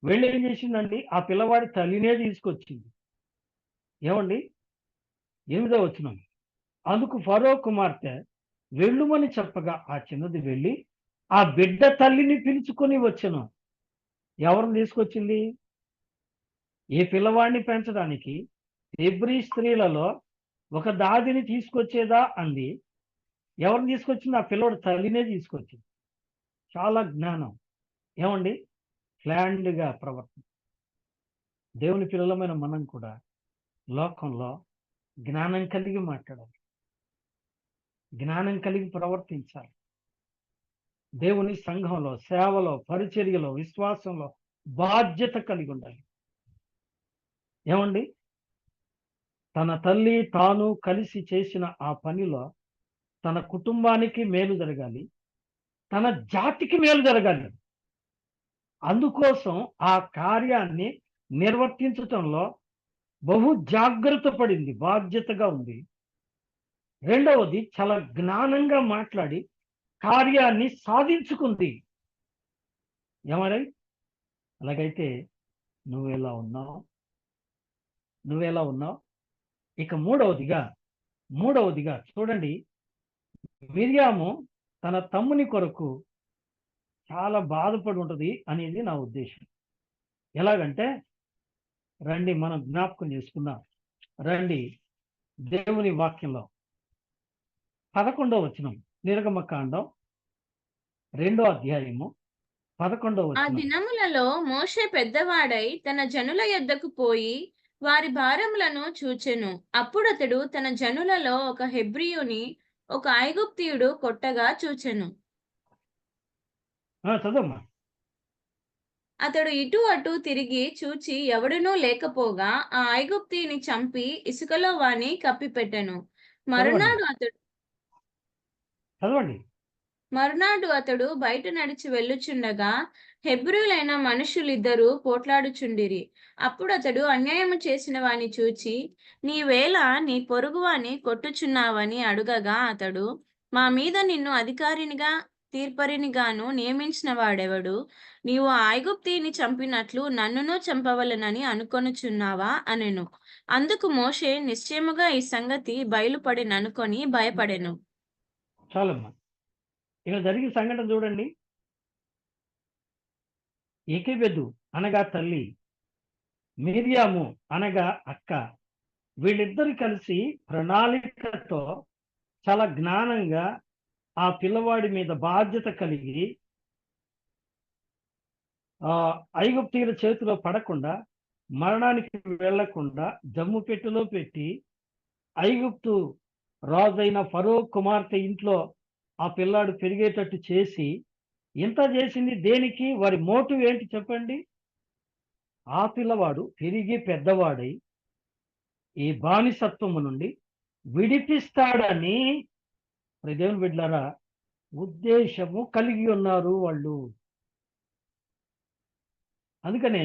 వెళ్ళి ఏం చేసిందండి? ఆ పిల్లవాడి తల్లినే తీసుకొచ్చింది. ఏమండి? 8వ వచనం. అందుకు ఫరో కుమార్తె వెళ్ళుమని చెప్పగా ఆ చిన్నది వెళ్ళి ఆ బిడ్డ తల్లిని పిలుచుకొని వచ్చెను. ఎవరిని తీసుకొచ్చింది? ఈ పిల్లవాడిని పెంచడానికి హెబ్రీ స్త్రీలలో ఒక దాదిని తీసుకొచ్చేదా అంది. ఎవరిని తీసుకొచ్చింది? ఆ పిల్లవాడి తల్లినే తీసుకొచ్చింది. చాలా జ్ఞానం. ఏమండి? ప్లాన్డ్గా దేవుని పిల్లలమైన మనం కూడా లోకంలో జ్ఞానం కలిగి మాట్లాడాలి, జ్ఞానం కలిగి ప్రవర్తించాలి. దేవుని సంఘంలో, సేవలో, పరిచర్యలో, విశ్వాసంలో బాధ్యత కలిగి ఉండాలి. ఏమండి, తన తల్లి తాను కలిసి చేసిన ఆ పనిలో తన కుటుంబానికి మేలు జరగాలి, తన జాతికి మేలు జరగాలి. అందుకోసం ఆ కార్యాన్ని నిర్వర్తించటంలో బహు జాగ్రత్త పడింది, బాధ్యతగా ఉంది. రెండవది, చాలా జ్ఞానంగా మాట్లాడి కార్యాన్ని సాధించుకుంది. ఏమని? అలాగైతే నువ్వెలా ఉన్నావు? నువ్వెలా ఉన్నావు? ఇక మూడవదిగా చూడండి, మిర్యాము తన తమ్ముని కొరకు చాలా బాధపడి ఉంటది అనేది నా ఉద్దేశం. ఎలాగంటే, రండి మనం జ్ఞాపకం చేసుకుందాం. రండి దేవుని వాక్యంలో 11వ వచనం, నిర్గమకాండం 2వ అధ్యాయము 11వ ఆ వచనం. దినములలో మోషే పెద్దవాడై తన జనుల యొద్దకు పోయి వారి భారములను చూచెను. అప్పుడతడు తన జనులలో ఒక హెబ్రీయుని ఒక ఐగుప్తీయుడు కొట్టగా చూచెను. చదవమ్మా. అతడు ఇటు అటు తిరిగి చూచి ఎవడునూ లేకపోగా ఆ ఐగుప్తీయుని చంపి ఇసుకలో వాని కప్పిపెట్టెను. చదవండి, మరునాడు చదవండి. మరునాడు అతడు బయట నడిచి వెళ్ళుచుండగా హెబ్రీయులైన మనుషులిద్దరూ పోట్లాడుచుండిరి. అప్పుడు అతడు అన్యాయము చేసిన వాని చూచి, నీవేళ నీ పొరుగువాని కొట్టుచున్నావని అడుగగా అతడు, మా మీద నిన్ను అధికారినిగా తీర్పరినిగాను నియమించిన వాడెవడు? నీవు ఆ ఐగుప్తీయుని చంపినట్లు నన్నును చంపవలెనని అనుకొనుచున్నావా అనెను. అందుకు మోషే నిశ్చయముగా ఈ సంగతి బయలుపడిననుకొని భయపడెను. చాలమ్మా. ఇక్కడ జరిగిన సంఘటన చూడండి. ఎకెబెదు అనగా తల్లి, మిర్యాము అనగా అక్క, వీళ్ళిద్దరు కలిసి ప్రణాళికతో చాలా జ్ఞానంగా ఆ పిల్లవాడి మీద బాధ్యత కలిగి ఐగుప్తీయుల చేతిలో పడకుండా, మరణానికి వెళ్లకుండా జమ్ము పెట్టెలో పెట్టి ఐగుప్తు రాజైన ఫరో కుమార్తె ఇంట్లో ఆ పిల్లాడు పెరిగేటట్టు చేసి, ఇంత చేసింది దేనికి? వారి మోటివ్ ఏంటి చెప్పండి? ఆ పిల్లవాడు పెరిగి పెద్దవాడై ఈ బానిసత్వము నుండి విడిపిస్తాడని దేవుని బిడ్డలారా ఉద్దేశము కలిగి ఉన్నారు వాళ్ళు. అందుకనే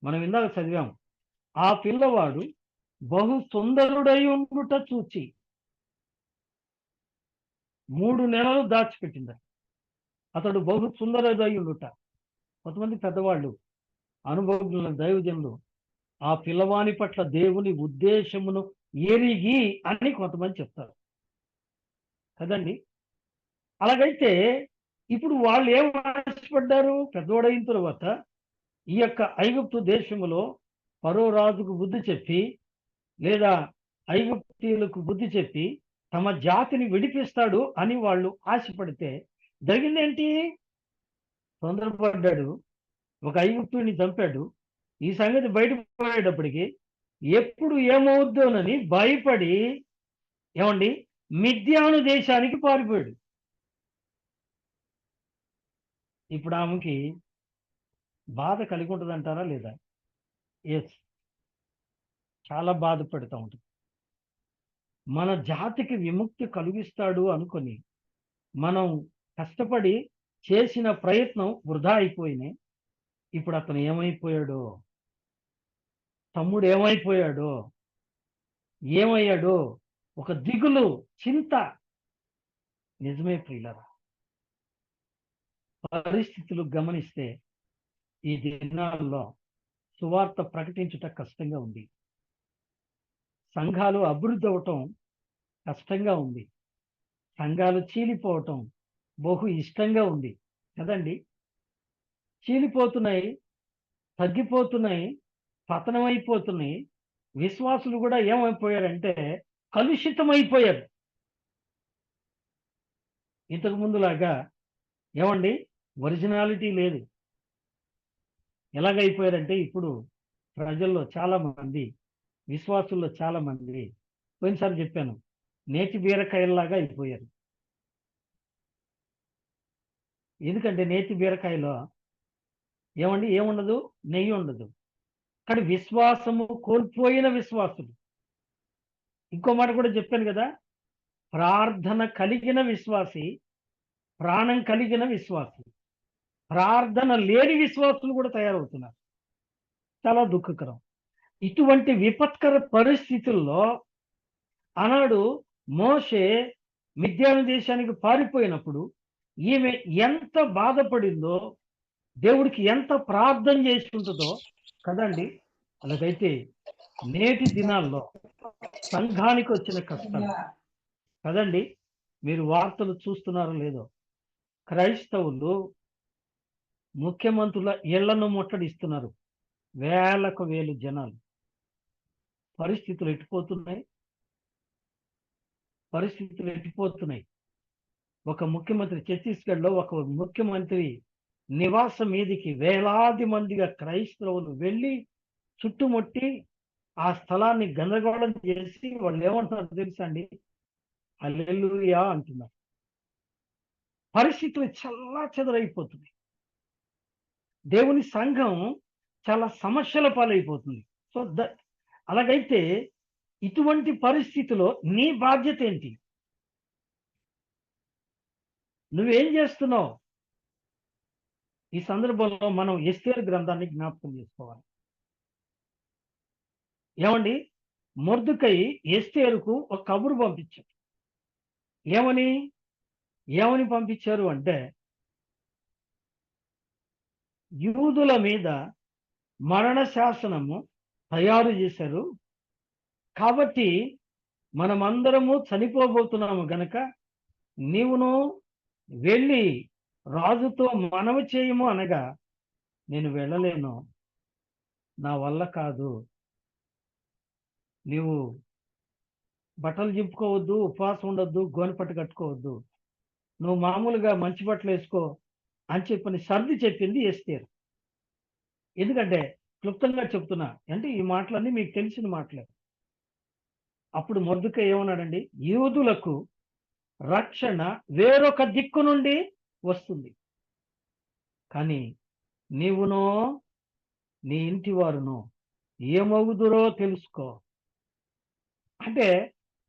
మనం ఇందాక చదివాం, ఆ పిల్లవాడు బహు సుందరుడై ఉండుట చూచి 3 నెలలు దాచిపెట్టింది. అతడు బహు సుందరుడై ఉండుట. కొంతమంది పెద్దవాళ్ళు, అనుభవజ్ఞుల దైవజనులు ఆ పిల్లవాని పట్ల దేవుని ఉద్దేశమును ఎరిగి అని కొంతమంది చెప్తారు కదండి. అలాగైతే ఇప్పుడు వాళ్ళు ఏం ఆశపడ్డారు? పెద్దవాడైన తర్వాత ఈ యొక్క ఐగుప్తు దేశములో ఫరో రాజుకు బుద్ధి చెప్పి, లేదా ఐగుప్తీయులకు బుద్ధి చెప్పి తమ జాతిని విడిపిస్తాడు అని వాళ్ళు ఆశపడితే జరిగిందేంటి? తొందరపడ్డాడు, ఒక ఐగుప్తుని చంపాడు. ఈ సంగతి బయటపడేటప్పటికి ఎప్పుడు ఏమవుద్దోనని భయపడి ఏమండి మిద్యాను దేశానికి పారిపోయాడు. ఇప్పుడు ఆమెకి బాధ కలిగి ఉంటుంది అంటారా లేదా? ఎస్, చాలా బాధపడుతూ ఉంటుంది. మన జాతికి విముక్తి కలిగిస్తాడు అనుకొని మనం కష్టపడి చేసిన ప్రయత్నం వృధా అయిపోయినాయి. ఇప్పుడు అతను ఏమైపోయాడో, తమ్ముడు ఏమయ్యాడో ఒక దిగులు, చింత. నిజమే ప్రియులారా, పరిస్థితులు గమనిస్తే ఈ దినాల్లో సువార్త ప్రకటించుట కష్టంగా ఉంది. సంఘాలు అభివృద్ధి అవటం కష్టంగా ఉంది. సంఘాలు చీలిపోవటం బహు ఇష్టంగా ఉంది కదండి. చీలిపోతున్నాయి, తగ్గిపోతున్నాయి, పతనమైపోతున్నాయి. విశ్వాసులు కూడా ఏమైపోయారంటే కలుషితమైపోయారు. ఇంతకు ముందులాగా ఏమండి ఒరిజినాలిటీ లేదు. ఎలాగైపోయారంటే ఇప్పుడు ప్రజల్లో చాలా మంది, విశ్వాసుల్లో చాలా మంది, పోయినసారి చెప్పాను, నేతి బీరకాయల్లాగా అయిపోయారు. ఎందుకంటే నేతి బీరకాయలో ఏముండదు, నెయ్యి ఉండదు. కానీ విశ్వాసము కోల్పోయిన విశ్వాసులు. ఇంకో మాట కూడా చెప్పాను కదా, ప్రార్థన కలిగిన విశ్వాసి, ప్రాణం కలిగిన విశ్వాసి, ప్రార్థన లేని విశ్వాసులు కూడా తయారవుతున్నారు. చాలా దుఃఖకరం. ఇటువంటి విపత్కర పరిస్థితుల్లో ఆనాడు మోషే మిద్యాను దేశానికి పారిపోయినప్పుడు ఈమె ఎంత బాధపడిందో, దేవుడికి ఎంత ప్రార్థన చేసి ఉంటుందో కదండి. అలాగైతే నేటి దినాల్లో సంఘానికి వచ్చిన కష్టం కదండి. మీరు వార్తలు చూస్తున్నారో లేదో, క్రైస్తవులు ముఖ్యమంత్రుల ఇళ్లను ముట్టడిస్తున్నారు. వేలకు వేలు జనాలు. పరిస్థితులు ఎట్టిపోతున్నాయి. ఒక ముఖ్యమంత్రి, ఛత్తీస్గఢ్లో ఒక ముఖ్యమంత్రి నివాసం మీదికి వేలాది మందిగా క్రైస్తవులు వెళ్ళి చుట్టుముట్టి ఆ స్థలాన్ని గందరగోళం చేసి వాళ్ళు ఏమంటున్నారు తెలుసా అండి? హల్లెలూయా అంటున్నారు. పరిస్థితులు చాలా చెదరైపోతున్నాయి. దేవుని సంఘం చాలా సమస్యల పాలైపోతుంది. సో అలాగైతే ఇటువంటి పరిస్థితిలో నీ బాధ్యత ఏంటి? నువ్వేం చేస్తున్నావు? ఈ సందర్భంలో మనం ఎస్తేరు గ్రంథాన్ని జ్ఞాపకం చేసుకోవాలి. ఏమండి, మొర్దుకై ఎస్తేరుకు ఒక కబురు పంపించారు. ఏమని పంపించారు అంటే, యూదుల మీద మరణ శాసనము తయారు చేశారు, కాబట్టి మనమందరము చనిపోబోతున్నాము గనక నీవును వెళ్ళి రాజుతో మనవి చేయము అనగా, నేను వెళ్ళలేను, నా వల్ల కాదు, నీవు బట్టలు చింపుకోవద్దు, ఉపవాసం ఉండొద్దు, గోనెపట్టు కట్టుకోవద్దు, నువ్వు మామూలుగా మంచి బట్టలు వేసుకో అని చెప్పని సర్ది చెప్పింది ఎస్తేరు. ఎందుకంటే క్లుప్తంగా చెప్తున్నా అంటే ఈ మాటలన్నీ మీకు తెలిసిన మాటలే. అప్పుడు మొర్దుకై ఏమన్నాడండి, యూదులకు రక్షణ వేరొక దిక్కు నుండి వస్తుంది, కానీ నీవునో నీ ఇంటి వారునో ఏమవుదురో తెలుసుకో. అంటే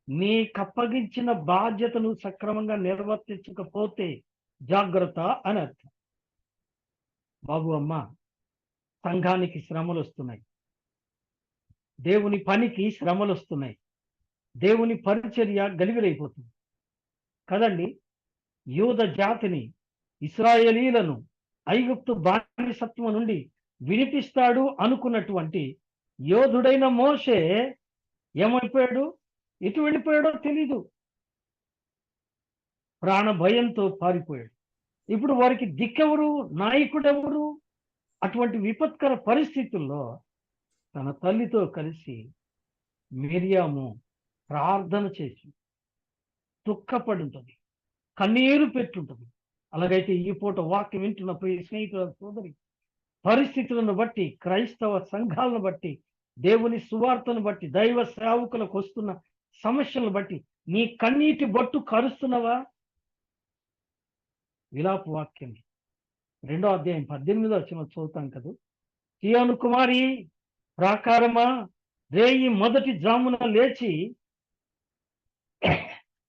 నీకప్పగించిన బాధ్యతను సక్రమంగా నిర్వర్తించకపోతే జాగ్రత్త అని అర్థం. బాబు అమ్మ, సంఘానికి శ్రమలు వస్తున్నాయి, దేవుని పనికి శ్రమలు వస్తున్నాయి, దేవుని పరిచర్య గలివిరైపోతుంది కదండి. యూద జాతిని, ఇశ్రాయేలీలను ఐగుప్తు బానిసత్వం నుండి విడిపిస్తాడు అనుకున్నటువంటి యోధుడైన మోషే ఏమైపోయాడు? ఎటు వెళ్ళిపోయాడో తెలీదు. ప్రాణ భయంతో పారిపోయాడు. ఇప్పుడు వారికి దిక్కెవరు? నాయకుడెవరు? అటువంటి విపత్కర పరిస్థితుల్లో తన తల్లితో కలిసి మిరియాము ప్రార్థన చేసి దుఃఖపడి ఉంటుంది, కన్నీరు పెట్టుంటుంది. అలాగైతే ఈ పూట వాక్యం వింటున్న ప్రియ స్నేహితుల సోదరి, పరిస్థితులను బట్టి, క్రైస్తవ సంఘాలను బట్టి, దేవుని సువార్తను బట్టి, దైవ సేవకులకు వస్తున్న సమస్యలను బట్టి నీ కన్నీటి బొట్టు కరుస్తున్నవా? విలాప వాక్యం 2వ అధ్యాయం 18వ వచనం చదువుతాం కదా. సియోను కుమారి ప్రాకారమా, రేయి మొదటి జామున లేచి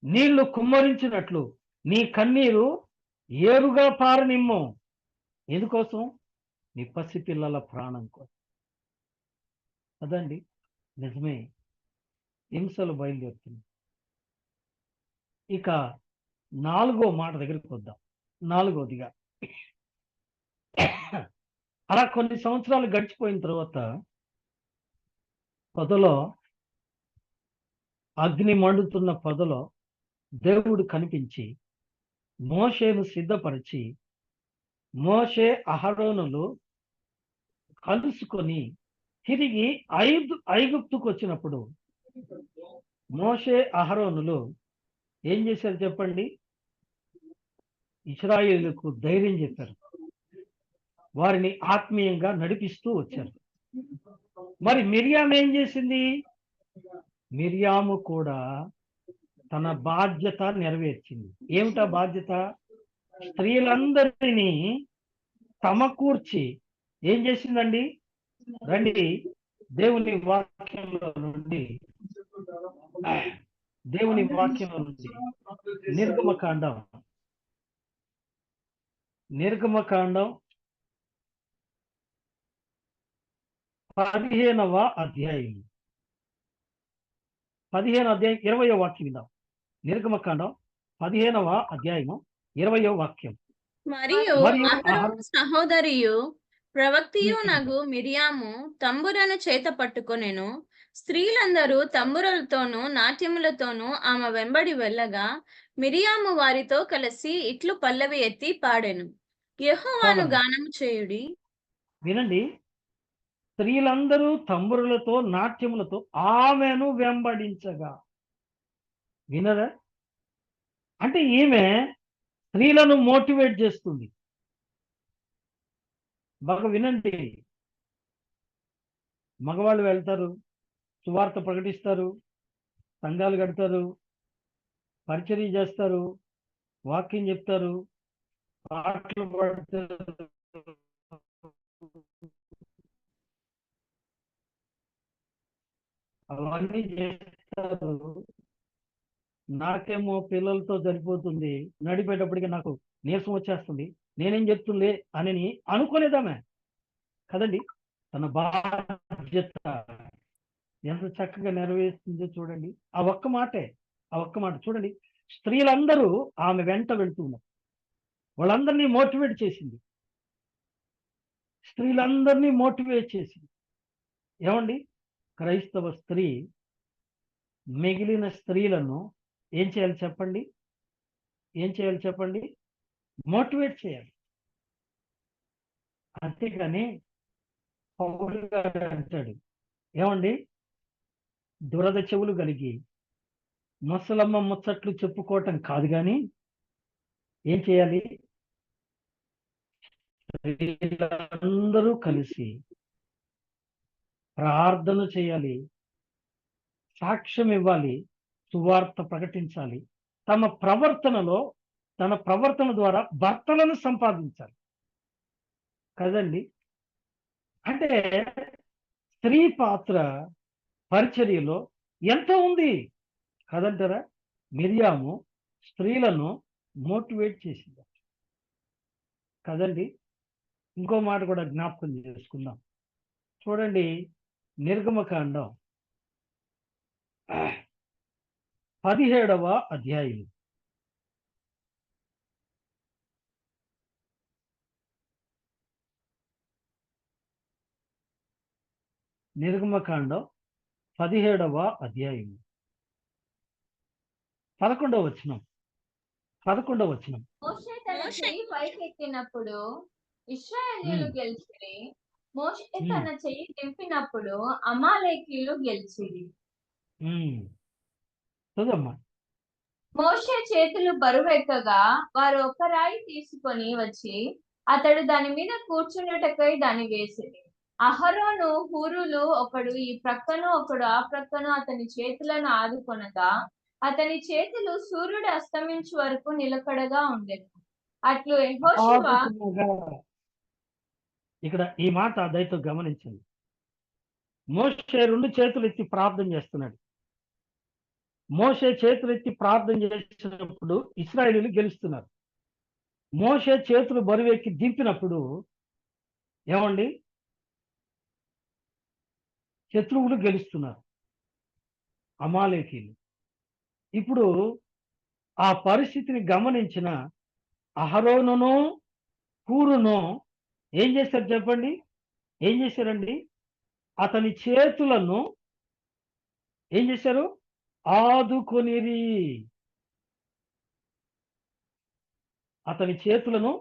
నీళ్లు కుమ్మరించినట్లు నీ కన్నీరు ఏరుగా పారనిమ్ము. ఎందుకోసం? నీ పసిపిల్లల ప్రాణం కోసం. అదండి, నిజమే, హింసలు బయలుదేరుతుంది. ఇక 4వ మాట దగ్గరికి వద్దాం. 4వదిగా, అలా కొన్ని సంవత్సరాలు గడిచిపోయిన తర్వాత పొదలో, అగ్ని మండుతున్న పొదలో దేవుడు కనిపించి మోషేను సిద్ధపరిచి, మోషే అహరోనులు కలుసుకొని తిరిగి ఐగుప్తుకు వచ్చినప్పుడు మోషే అహరోనులు ఏం చేశారు చెప్పండి? ఇశ్రాయేలుకు ధైర్యం చెప్పారు. వారిని ఆత్మీయంగా నడిపిస్తూ వచ్చారు. మరి మిరియాము ఏం చేసింది? మిరియాము కూడా తన బాధ్యత నెరవేర్చింది. ఏమిటా బాధ్యత? స్త్రీలందరినీ సమకూర్చి ఏం చేసిందండి? రండి, దేవుని వాక్యంలో నుండి నిర్గమకాండం 15వ అధ్యాయం 20వ వాక్యం విందాం. నిర్గమకాండం 15వ అధ్యాయము 20వ వాక్యం. మరియు అహరోను సహోదరియు ప్రవక్తియు నగు మిరియాము తంబురను చేత పట్టుకొనెను. స్త్రీలందరూ తంబురలతోనూ నాట్యములతోనూ ఆమె వెంబడి వెళ్ళగా మిరియాము వారితో కలిసి ఇట్లు పల్లవి ఎత్తి పాడెను. యెహోవాను గానము చేయుడి. వినండి, స్త్రీలందరూ తంబురులతో నాట్యములతో ఆమెను వెంబడించగా. వినరా? అంటే ఈమె స్త్రీలను మోటివేట్ చేస్తుంది. బాగా వినండి, మగవాళ్ళు వెళ్తారు, సువార్త ప్రకటిస్తారు, సంఘాలు కడతారు, పరిచర్య చేస్తారు, వాక్యం చెప్తారు, పాటలు పాడతారు, అవన్నీ చేస్తారు. నాకేమో పిల్లలతో సరిపోతుంది, నడిపేటప్పటికి నాకు నీరసం వచ్చేస్తుంది, నేనేం చెప్తుండే అని అనుకోలేదామె కదండి. తన బాధ్యత ఎంత చక్కగా నెరవేరుస్తుందో చూడండి. ఆ ఒక్క మాట చూడండి. స్త్రీలందరూ ఆమె వెంట వెళ్తున్నారు. వాళ్ళందరినీ మోటివేట్ చేసింది. స్త్రీలందరినీ మోటివేట్ చేసింది. ఏమండి, క్రైస్తవ స్త్రీ మిగిలిన స్త్రీలను ఏం చేయాలి చెప్పండి? మోటివేట్ చేయాలి. అంతేగాని పౌలు గారు అంటాడు, ఏమండి, దురద చెవులు కలిగి ముసలమ్మ ముచ్చట్లు చెప్పుకోవటం కాదు, కానీ ఏం చేయాలి? స్త్రీలందరూ కలిసి ప్రార్థన చేయాలి, సాక్ష్యం ఇవ్వాలి, సువార్త ప్రకటించాలి, తన ప్రవర్తన ద్వారా భర్తలను సంపాదించాలి కదండి. అంటే స్త్రీ పాత్ర పరిచర్యలో ఎంత ఉంది కదంటారా? మిరియాము స్త్రీలను మోటివేట్ చేసింది కదండి. ఇంకో మాట కూడా జ్ఞాపకం చేసుకుందాం. చూడండి, నిర్గమకాండం 17వ అధ్యాయం. నిర్గమకాండం 17వ అధ్యాయం 11వ వచనం. మోషే తన చెయ్యి పైకెత్తినప్పుడు ఇశ్రాయేలీయులు గెలిచిరి. మోషే తన చెయ్యి దింపినప్పుడు అమాలేకీయులు గెలిచిరి. చదవమ్మా. మోషే చేతులు బరువెక్కగా వారు ఒక రాయి తీసుకొని వచ్చి అతడు దాని మీద కూర్చున్నటకై దాన్ని వేసిరి. అహరోను హూరులు ఒకడు ఈ ప్రక్కను ఒకడు ఆ ప్రక్కను అతని చేతులను ఆదుకొనగా అతని చేతులు సూర్యుడు అస్తమించు వరకు నిలకడగా ఉండెను. అట్లు యెహోషువ. ఇక్కడ ఈ మాట దయతో గమనించండి. మోషే 2 చేతులు ఎత్తి ప్రార్థన చేస్తున్నాడు. మోషే చేతులు ఎత్తి ప్రార్థన చేసినప్పుడు ఇశ్రాయేలీయులు గెలుస్తున్నారు. మోషే చేతులు బరువెక్కి దింపినప్పుడు ఏమండి, శత్రువులు గెలుస్తున్నారు, అమాలేకీయులు. ఇప్పుడు ఆ పరిస్థితిని గమనించిన అహరోనును హూరును ఏం చేశారు చెప్పండి? ఏం చేశారండి? అతని చేతులను ఏం చేశారు? ఆదుకొనిరి. అతని చేతులను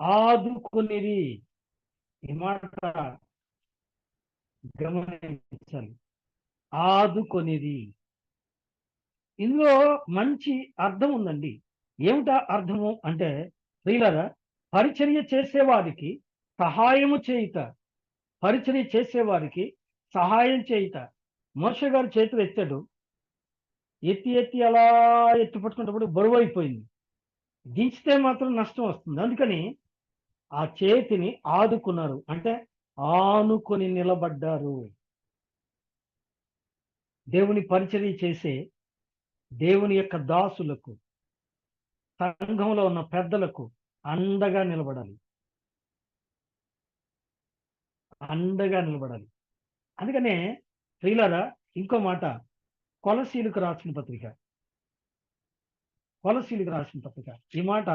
ఆదుకొనిరి. ఈ మాట గమనించాలి, ఆదుకొనిరి. ఇందులో మంచి అర్థం ఉందండి. ఏమిటా అర్థము అంటే, స్త్రీలారా, పరిచర్య చేసేవారికి సహాయము చేయుట, పరిచర్య చేసేవారికి సహాయం చేయుట. మోషే గారు చేతులు ఎత్తాడు, ఎత్తి ఎత్తి అలా ఎత్తి పట్టుకున్నప్పుడు బరువు అయిపోయింది. దించితే మాత్రం నష్టం వస్తుంది. అందుకని ఆ చేతిని ఆదుకున్నారు, అంటే ఆనుకొని నిలబడ్డారు. దేవుని పరిచర్య చేసే దేవుని యొక్క దాసులకు, సంఘంలో ఉన్న పెద్దలకు అండగా నిలబడాలి, అండగా నిలబడాలి. అందుకనే ప్రియులారా, ఇంకో మాట, కొలసీలకు రాసిన పత్రిక, కొలసీలకు రాసిన పత్రిక, ఈ మాట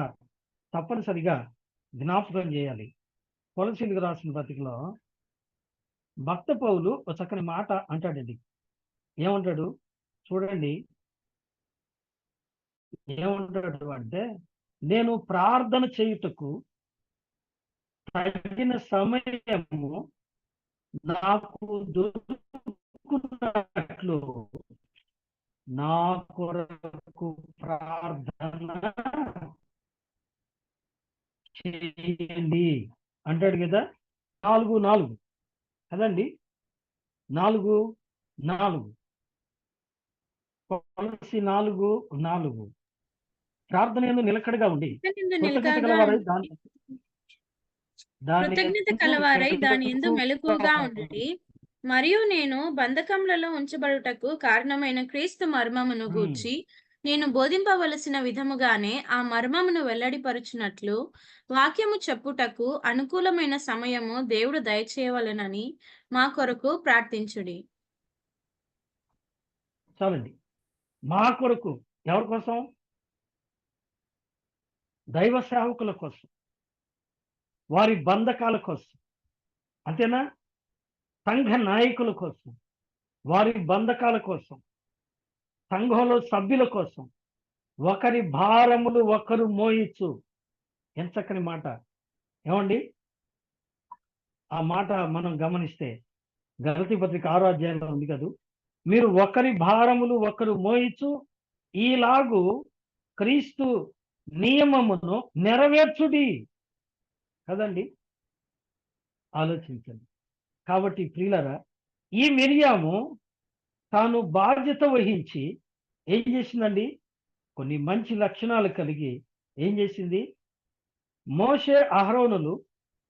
తప్పనిసరిగా జ్ఞాపకం చేయాలి. కొలసీలకు రాసిన పత్రికలో భక్త పౌలు ఒక చక్కని మాట అంటాడండి. ఏమంటాడు చూడండి, ఏమంటాడు అంటే, నేను ప్రార్థన చేయుటకు తగిన సమయము నాకు దొరుకుతున్నట్లు నా కొరకు ప్రార్థన చేయండి అంటాడు కదా. 4:4 కదండి, 4:4 కొలసి 4:4 ప్రార్థన యందు నిలకడగా ఉండి కృతజ్ఞత గలవారై కృతజ్ఞత కలవారై దాని యందు మెలకువగా ఉండుడి. మరియు నేను బంధకములలో ఉంచబడుటకు కారణమైన క్రీస్తు మర్మమును గూర్చి నేను బోధింపవలసిన విధముగానే ఆ మర్మమును వెల్లడిపరుచునట్లు వాక్యము చెప్పుటకు అనుకూలమైన సమయము దేవుడు దయచేయవలెనని మా కొరకు ప్రార్థించుడి. చాలండి. మా కొరకు, ఎవరి కోసం? దైవ సేవకుల కోసం, వారి బంధకాల కోసం, అంతేనా? సంఘ నాయకుల కోసం, వారి బంధకాల కోసం, సంఘంలో సభ్యుల కోసం, ఒకరి భారములు ఒకరు మోయిచ్చు. ఎంత చక్కని మాట ఏమండి. ఆ మాట మనం గమనిస్తే గలతీ పత్రిక 6వ అధ్యాయంలో ఉంది కదూ, మీరు ఒకరి భారములు ఒకరు మోయిచ్చు, ఈలాగు క్రీస్తు నియమమును నెరవేర్చుడి కదండి. ఆలోచించండి. కాబట్టి ప్రియులారా, ఈ మిరియాము తాను బాధ్యత వహించి ఏం చేసిందండి? కొన్ని మంచి లక్షణాలు కలిగి ఏం చేసింది? మోషే అహరోనులు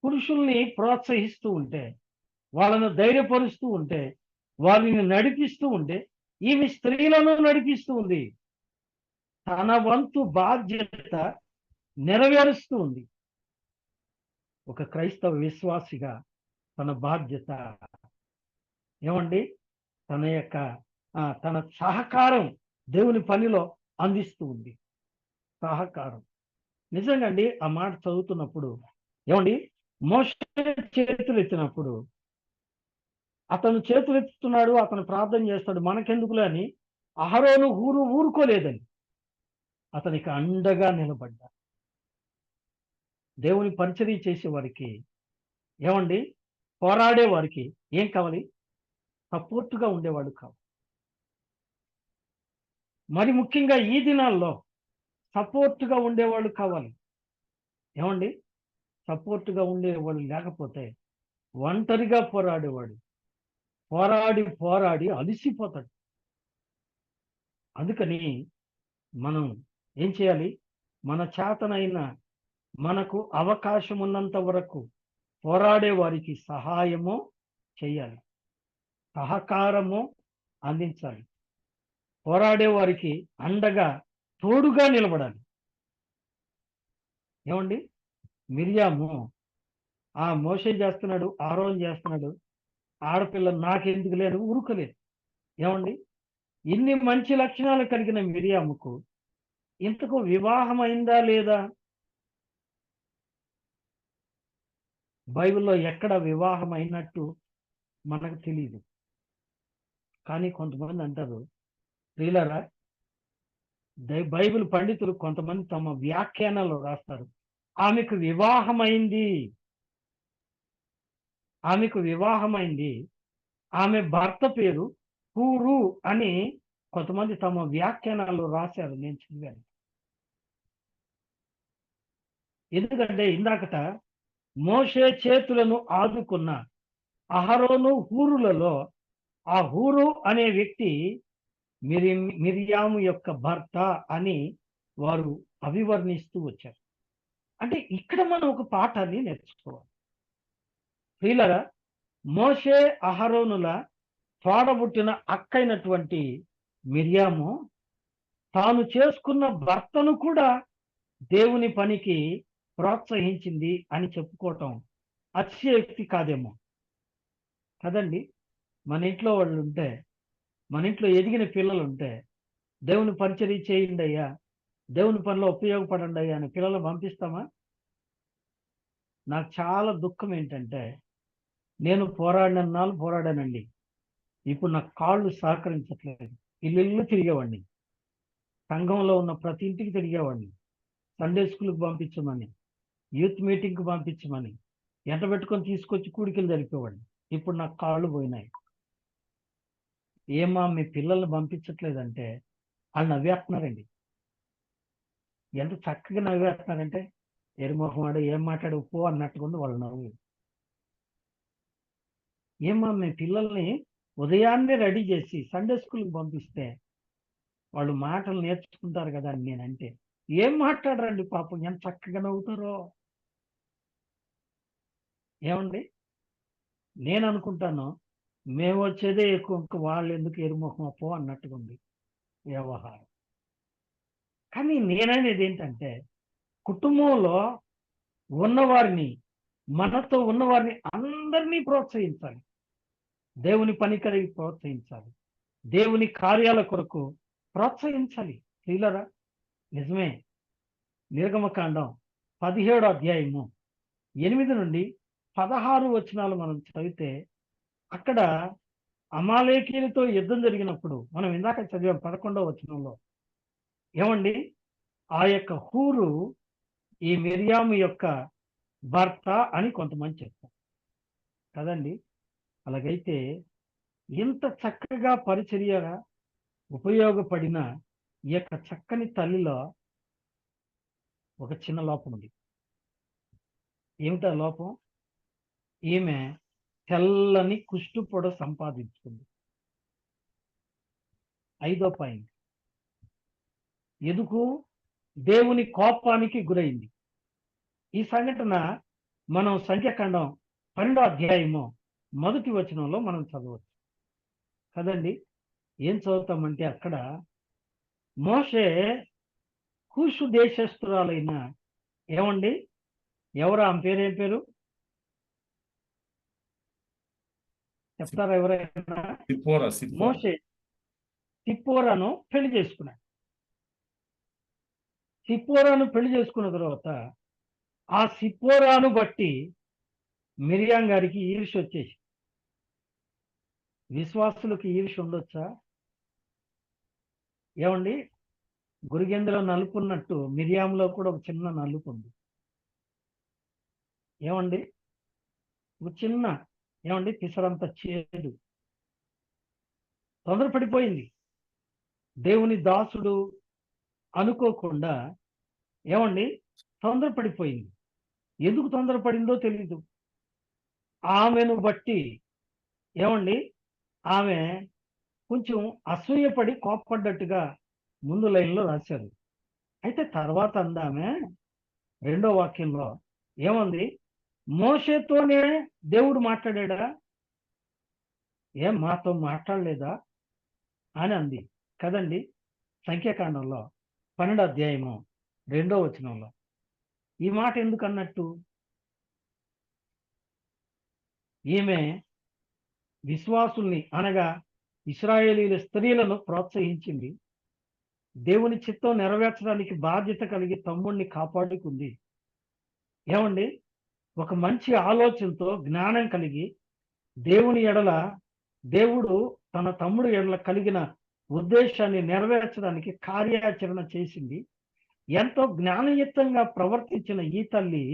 పురుషుల్ని ప్రోత్సహిస్తూ ఉంటే, వాళ్ళను ధైర్యపరుస్తూ ఉంటే, వారిని నడిపిస్తూ ఉంటే, ఈమె స్త్రీలను నడిపిస్తూ ఉంది. తన వంతు బాధ్యత నెరవేరుస్తూ ఉంది. ఒక క్రైస్తవ విశ్వాసిగా తన బాధ్యత ఏమండి, తన యొక్క తన సహకారం దేవుని పనిలో అందిస్తూ ఉంది. సహకారం నిజంగా అండి. ఆ మాట చదువుతున్నప్పుడు ఏమండి, మోషే చేతులు ఎత్తినప్పుడు అతను చేతులు ఎత్తుతున్నాడు, అతను ప్రార్థన చేస్తాడు, మనకెందుకులే అని అహరోను ఊరుకోలేదని అతనికి అండగా నిలబడ్డా. దేవుని పరిచర్య చేసే వారికి ఏమండి, పోరాడే వారికి ఏం కావాలి? సపోర్టుగా ఉండేవాడు కావాలి. మరి ముఖ్యంగా ఈ దినాల్లో సపోర్టుగా ఉండేవాళ్ళు కావాలి. ఏమండి, సపోర్టుగా ఉండేవాళ్ళు లేకపోతే ఒంటరిగా పోరాడేవాడు పోరాడి పోరాడి అలసిపోతాడు. అందుకని మనం ఏం చేయాలి? మన చేతనైన, మనకు అవకాశం ఉన్నంత వరకు పోరాడే వారికి సహాయము చేయాలి, సహకారము అందించాలి, పోరాడే వారికి అండగా తోడుగా నిలబడాలి. ఏమండి, మిరియాము ఆ మోషే చేస్తున్నాడు, ఆరోన్ చేస్తున్నాడు, ఆడపిల్ల నాకెందుకు లేదు ఊరుకోలేదు. ఏమండి, ఇన్ని మంచి లక్షణాలు కలిగిన మిరియాముకు ఇంతకు వివాహం అయిందా లేదా? బైబిల్లో ఎక్కడ వివాహం అయినట్టు మనకు తెలియదు. కానీ కొంతమంది అంటారు, ప్రియులారా, బైబిల్ పండితులు కొంతమంది తమ వ్యాఖ్యానాలు రాస్తారు, ఆమెకు వివాహమైంది, ఆమెకు వివాహమైంది, ఆమె భర్త పేరు హూరు అని కొంతమంది తమ వ్యాఖ్యానాలు రాశారు. నేను చదివాను. ఎందుకంటే ఇందాకట మోషే చేతులను ఆదుకున్న అహరోను హూరులలో ఆ హూరు అనే వ్యక్తి మిరియాము యొక్క భర్త అని వారు అభివర్ణిస్తూ వచ్చారు. అంటే ఇక్కడ మనం ఒక పాఠాన్ని నేర్చుకోవాలి. ప్రియులారా, మోషే అహరోనుల తోడబుట్టిన అక్కైనటువంటి మిరియాము తాను చేసుకున్న భర్తను కూడా దేవుని పనికి ప్రోత్సహించింది అని చెప్పుకోవటం అతిశయోక్తి కాదేమో కదండి. మన ఇంట్లో వాళ్ళు ఉంటే, మన ఇంట్లో ఎదిగిన పిల్లలు ఉంటే, దేవుని పరిచర్య చేయండి అయ్యా, దేవుని పనిలో ఉపయోగపడండి అయ్యా అని పిల్లలు పంపిస్తామా? నాకు చాలా దుఃఖం ఏంటంటే, నేను పోరాడినన్నాళ్ళు పోరాడానండి. ఇప్పుడు నాకు కాళ్ళు సహకరించట్లేదు. ఇల్లు తిరిగేవాడిని, సంఘంలో ఉన్న ప్రతి ఇంటికి తిరిగేవాడిని, సండే స్కూల్కి పంపించమని, యూత్ మీటింగ్కి పంపించమని ఎంట పెట్టుకొని తీసుకొచ్చి కూడికలు జరిపేవాడిని. ఇప్పుడు నాకు కాళ్ళు పోయినాయి. ఏమా మీ పిల్లల్ని పంపించట్లేదంటే వాళ్ళు నవ్వేస్తున్నారండి. ఎంత చక్కగా నవ్వేస్తున్నారంటే, ఎరుమొహం వాడు ఏం మాట్లాడు పో అన్నట్టుగా ఉంది వాళ్ళ నవ్వు. ఏమా మీ పిల్లల్ని ఉదయాన్నే రెడీ చేసి సండే స్కూల్కి పంపిస్తే వాళ్ళు మాటలు నేర్చుకుంటారు కదా అని నేనంటే, ఏం మాట్లాడరండి పాపం, ఎంత చక్కగా నవ్వుతారో. ఏమండి, నేను అనుకుంటాను మేము వచ్చేదే ఎక్కువ, ఇంకా వాళ్ళు ఎందుకు ఎరుముఖం పో అన్నట్టుగా ఉంది వ్యవహారం. కానీ నేననేది ఏంటంటే, కుటుంబంలో ఉన్నవారిని, మనతో ఉన్నవారిని అందరినీ ప్రోత్సహించాలి. దేవుని పని కలిగి ప్రోత్సహించాలి. దేవుని కార్యాల కొరకు ప్రోత్సహించాలి. ప్రియులారా, నిజమే. నిర్గమకాండం 17వ అధ్యాయము 8 నుండి 16 వచనాలు మనం చదివితే, అక్కడ అమాలేకీయులతో యుద్ధం జరిగినప్పుడు మనం ఇందాక చదివాం 11వ వచనంలో. ఏమండి, ఆ యొక్క హూరు ఈ మిరియాము యొక్క భర్త అని కొంతమంది చెప్తారు కదండి. అలాగైతే ఇంత చక్కగా పరిచర్యగా ఉపయోగపడిన ఈ యొక్క చక్కని తల్లిలో ఒక చిన్న లోపం ఉంది. ఏమిటా లోపం? ఈమె తెల్లని కుష్టు పొడ సంపాదించుకుంది. 5వ పాయింట్, ఎందుకు? దేవుని కోపానికి గురైంది. ఈ సంఘటన మనం సంఖ్యాకాండం 12వ అధ్యాయము 1వ వచనంలో మనం చదవచ్చు కదండి. ఏం చదువుతామంటే, అక్కడ మోషే కూషు దేశస్తురాలైన, ఏమండి, ఎవరు ఆమె పేరు? ఏం పేరు చెప్తారా ఎవరైనా? మోషే సిప్పోరాను పెళ్లి చేసుకున్నాడు. సిప్పోరాను పెళ్లి చేసుకున్న తర్వాత ఆ సిప్పోరాను బట్టి మిరియాం గారికి ఈర్ష్య వచ్చేసి. విశ్వాసులకు ఈర్ష్య ఉండొచ్చా? ఏమండి, గురిగెందులో నలుపు ఉన్నట్టు మిరియాంలో కూడా ఒక చిన్న నలుపు ఉంది. ఏమండి, ఒక చిన్న, ఏమండి, పిసరంత చేదు. తొందరపడిపోయింది. దేవుని దాసుడు అనుకోకుండా, ఏమండి, తొందరపడిపోయింది. ఎందుకు తొందరపడిందో తెలీదు. ఆమెను బట్టి, ఏమండి, ఆమె కొంచెం అసూయపడి కోప్పడ్డట్టుగా ముందు లైన్లో రాశారు. అయితే తర్వాత అందామె 2వ వాక్యంలో ఏమంది? మోషేతోనే దేవుడు మాట్లాడా? ఏం మాతో మాట్లాడలేదా అని అంది కదండి. సంఖ్యాకాండంలో 12వ అధ్యాయము 2వ వచనంలో ఈ మాట ఎందుకు అన్నట్టు? ఈమె విశ్వాసుల్ని, అనగా ఇశ్రాయేలీల స్త్రీలను ప్రోత్సహించింది. దేవుని చిత్తం నెరవేర్చడానికి బాధ్యత కలిగి తమ్ముడిని కాపాడుకుంది. ఏమండి, ఒక మంచి ఆలోచనతో, జ్ఞానం కలిగి, దేవుని ఎడల, దేవుడు తన తమ్ముడు ఎడల కలిగిన ఉద్దేశాన్ని నెరవేర్చడానికి కార్యాచరణ చేసింది. ఎంతో జ్ఞానయుక్తంగా ప్రవర్తించిన ఈ తల్లి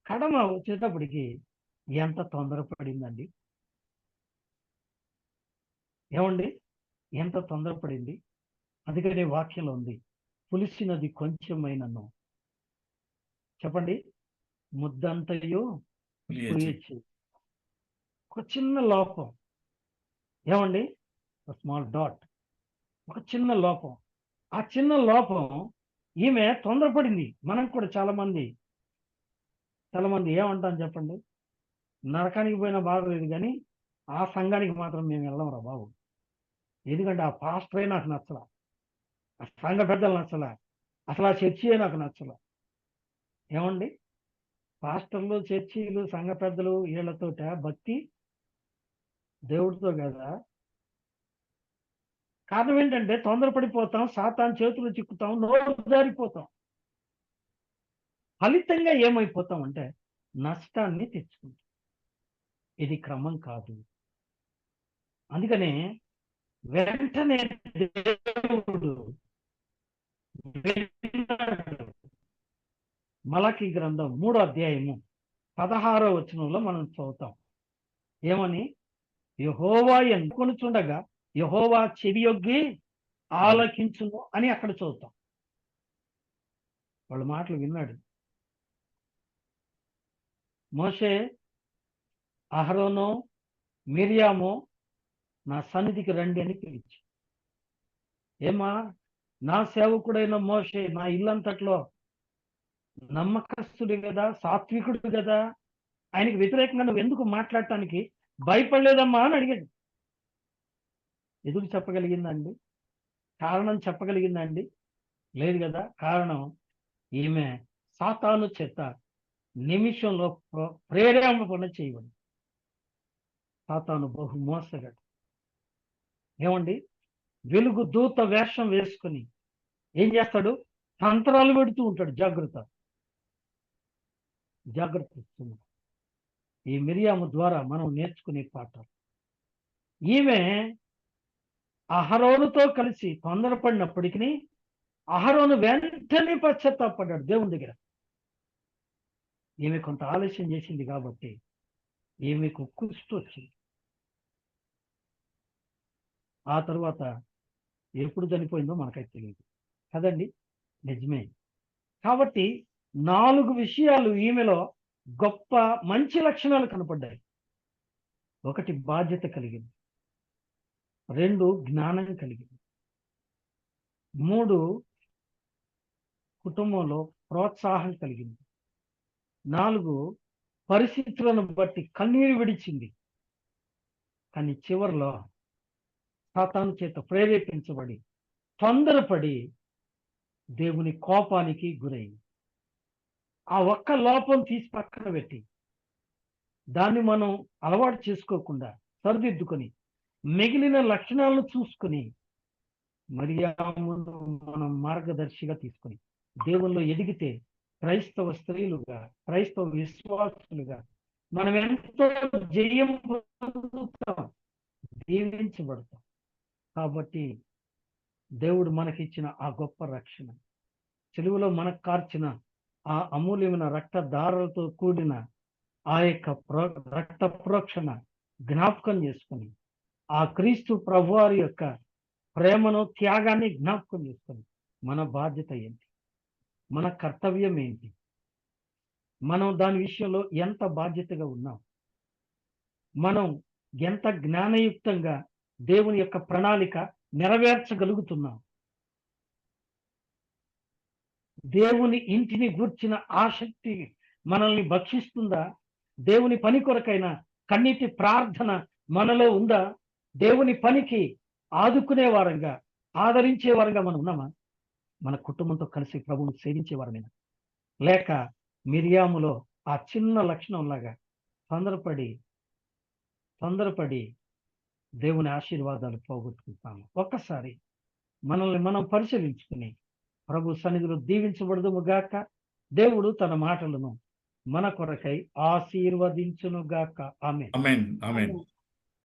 కడమ వచ్చేటప్పటికి ఎంత తొందరపడిందండి. ఏమండి, ఎంత తొందరపడింది. అందుకనే వాక్యంలో ఉంది, పులిసినది కొంచెమైనను. చెప్పండి, ముద్దంతయు పులియచి. పులియచి. ఒక చిన్న లోపం ఏమండి, స్మాల్ డాట్, ఒక చిన్న లోపం. ఆ చిన్న లోపం ఈమె తొందరపడింది. మనం కూడా చాలా మంది ఏమంటాం చెప్పండి, నరకానికి పోయినా బాగలేదు కానీ ఆ సంఘానికి మాత్రం మేము వెళ్ళంరా బాబు. ఎందుకంటే ఆ పాస్టరే నాకు నచ్చల, ఆ సంఘ పెద్దలు నచ్చల, అసలు ఆ చర్చియే నాకు నచ్చల. ఏమండి, పాస్టర్లు, చర్చీలు, సంఘ పెద్దలు వీళ్ళతోట భక్తి, దేవుడితో కదా. కారణం ఏంటంటే తొందరపడిపోతాం, సాతాను చేతులు చిక్కుతాం, నోరు జారిపోతాం. ఫలితంగా ఏమైపోతాం అంటే నష్టాన్ని తెచ్చుకుంటాం. ఇది క్రమం కాదు. అందుకనే వెంటనే దేవుడు విన్నాడు. మలకి గ్రంథం 3వ అధ్యాయము 16వ వచనంలో మనం చదువుతాం. ఏమని? యెహోవా ఎన్నుకొనుచుండగా యెహోవా చెవియొగ్గి ఆలకించును అని అక్కడ చదువుతాం. వాళ్ళ మాటలు విన్నాడు. మోషే, అహరోను, మిర్యాము నా సన్నిధికి రండి అని పిలిచి, ఏమా నా సేవకుడైన మోషే నా ఇల్లంతట్లో నమ్మకస్తుడు కదా, సాత్వికుడు కదా, ఆయనకి వ్యతిరేకంగా నువ్వు ఎందుకు మాట్లాడటానికి భయపడలేదమ్మా అని అడిగాడు. ఎదురు చెప్పగలిగిందండి? కారణం చెప్పగలిగిందండి? లేదు కదా. కారణం ఈమె సాతాను చేత నిమిషంలో ప్రేరేపణ చేయబడి. సాతాను బహు మోసగాడు. ఏమండి, వెలుగు దూత వేషం వేసుకుని ఏం చేస్తాడు? తంత్రాలు పెడుతూ ఉంటాడు. జాగ్రత్త ఇస్తున్నాడు. ఈ మిరియాము ద్వారా మనం నేర్చుకునే పాఠాలు. ఈమె అహరోనుతో కలిసి తొందరపడినప్పటికీ అహరోను వెంటనే పశ్చాత్తాపడ్డాడు దేవుని దగ్గర. ఈమె కొంత ఆలస్యం చేసింది కాబట్టి ఈమెకు కుష్టు వచ్చింది. ఆ తరువాత ఎప్పుడు చనిపోయిందో మనకైతే తెలియదు కదండి. నిజమే. కాబట్టి 4 విషయాలు ఈమెలో గొప్ప మంచి లక్షణాలు కనపడ్డాయి. 1 బాధ్యత కలిగింది, 2 జ్ఞానం కలిగింది, 3 కుటుంబంలో ప్రోత్సాహం కలిగింది, 4 పరిస్థితులను బట్టి కన్నీరు విడిచింది. కానీ చివరిలో సాతాను చేత ప్రేరేపించబడి తొందరపడి దేవుని కోపానికి గురైంది. ఆ ఒక్క లోపం తీసి పక్కన పెట్టి దాన్ని మనం అలవాటు చేసుకోకుండా సరిదిద్దుకొని మిగిలిన లక్షణాలను చూసుకుని మరియామును మనం మార్గదర్శిగా తీసుకుని దేవుల్లో ఎదిగితే క్రైస్తవ స్త్రీలుగా, క్రైస్తవ విశ్వాసులుగా మనం ఎంతో జయం పొందుతాం, దీవించబడతాం. కాబట్టి దేవుడు మనకిచ్చిన ఆ గొప్ప రక్షణ, సిలువలో మనకు కార్చిన ఆ అమూల్యమైన రక్తధారలతో కూడిన ఆ యొక్క రక్త ప్రోక్షణ జ్ఞాపకం చేసుకుని ఆ క్రీస్తు ప్రభువారి యొక్క ప్రేమను, త్యాగాన్ని జ్ఞాపకం చేసుకుని మన బాధ్యత ఏంటి, మన కర్తవ్యం ఏంటి, మనం దాని విషయంలో ఎంత బాధ్యతగా ఉన్నాం, మనం ఎంత జ్ఞానయుక్తంగా దేవుని యొక్క ప్రణాళిక నెరవేర్చగలుగుతున్నాం, దేవుని ఇంటిని గూర్చిన ఆసక్తి మనల్ని భక్షిస్తుందా, దేవుని పని కొరకైన కన్నీటి ప్రార్థన మనలో ఉందా, దేవుని పనికి ఆదుకునే వారంగా, ఆదరించే వారంగా మనం ఉన్నామా, మన కుటుంబంతో కలిసి ప్రభువుని సేవించే వారమేనా, లేక మిరియాములో ఆ చిన్న లక్షణం లాగా తొందరపడి దేవుని ఆశీర్వాదాలు పోగొట్టుకుంటాము. ఒక్కసారి మనల్ని మనం పరిశీలించుకుని ప్రభు సన్నిధిలో దీవించబడదుము గాక. దేవుడు తన మాటలను మన కొరకై ఆశీర్వదించును గాక. ఆమేన్. ఆమేన్. ఆమేన్.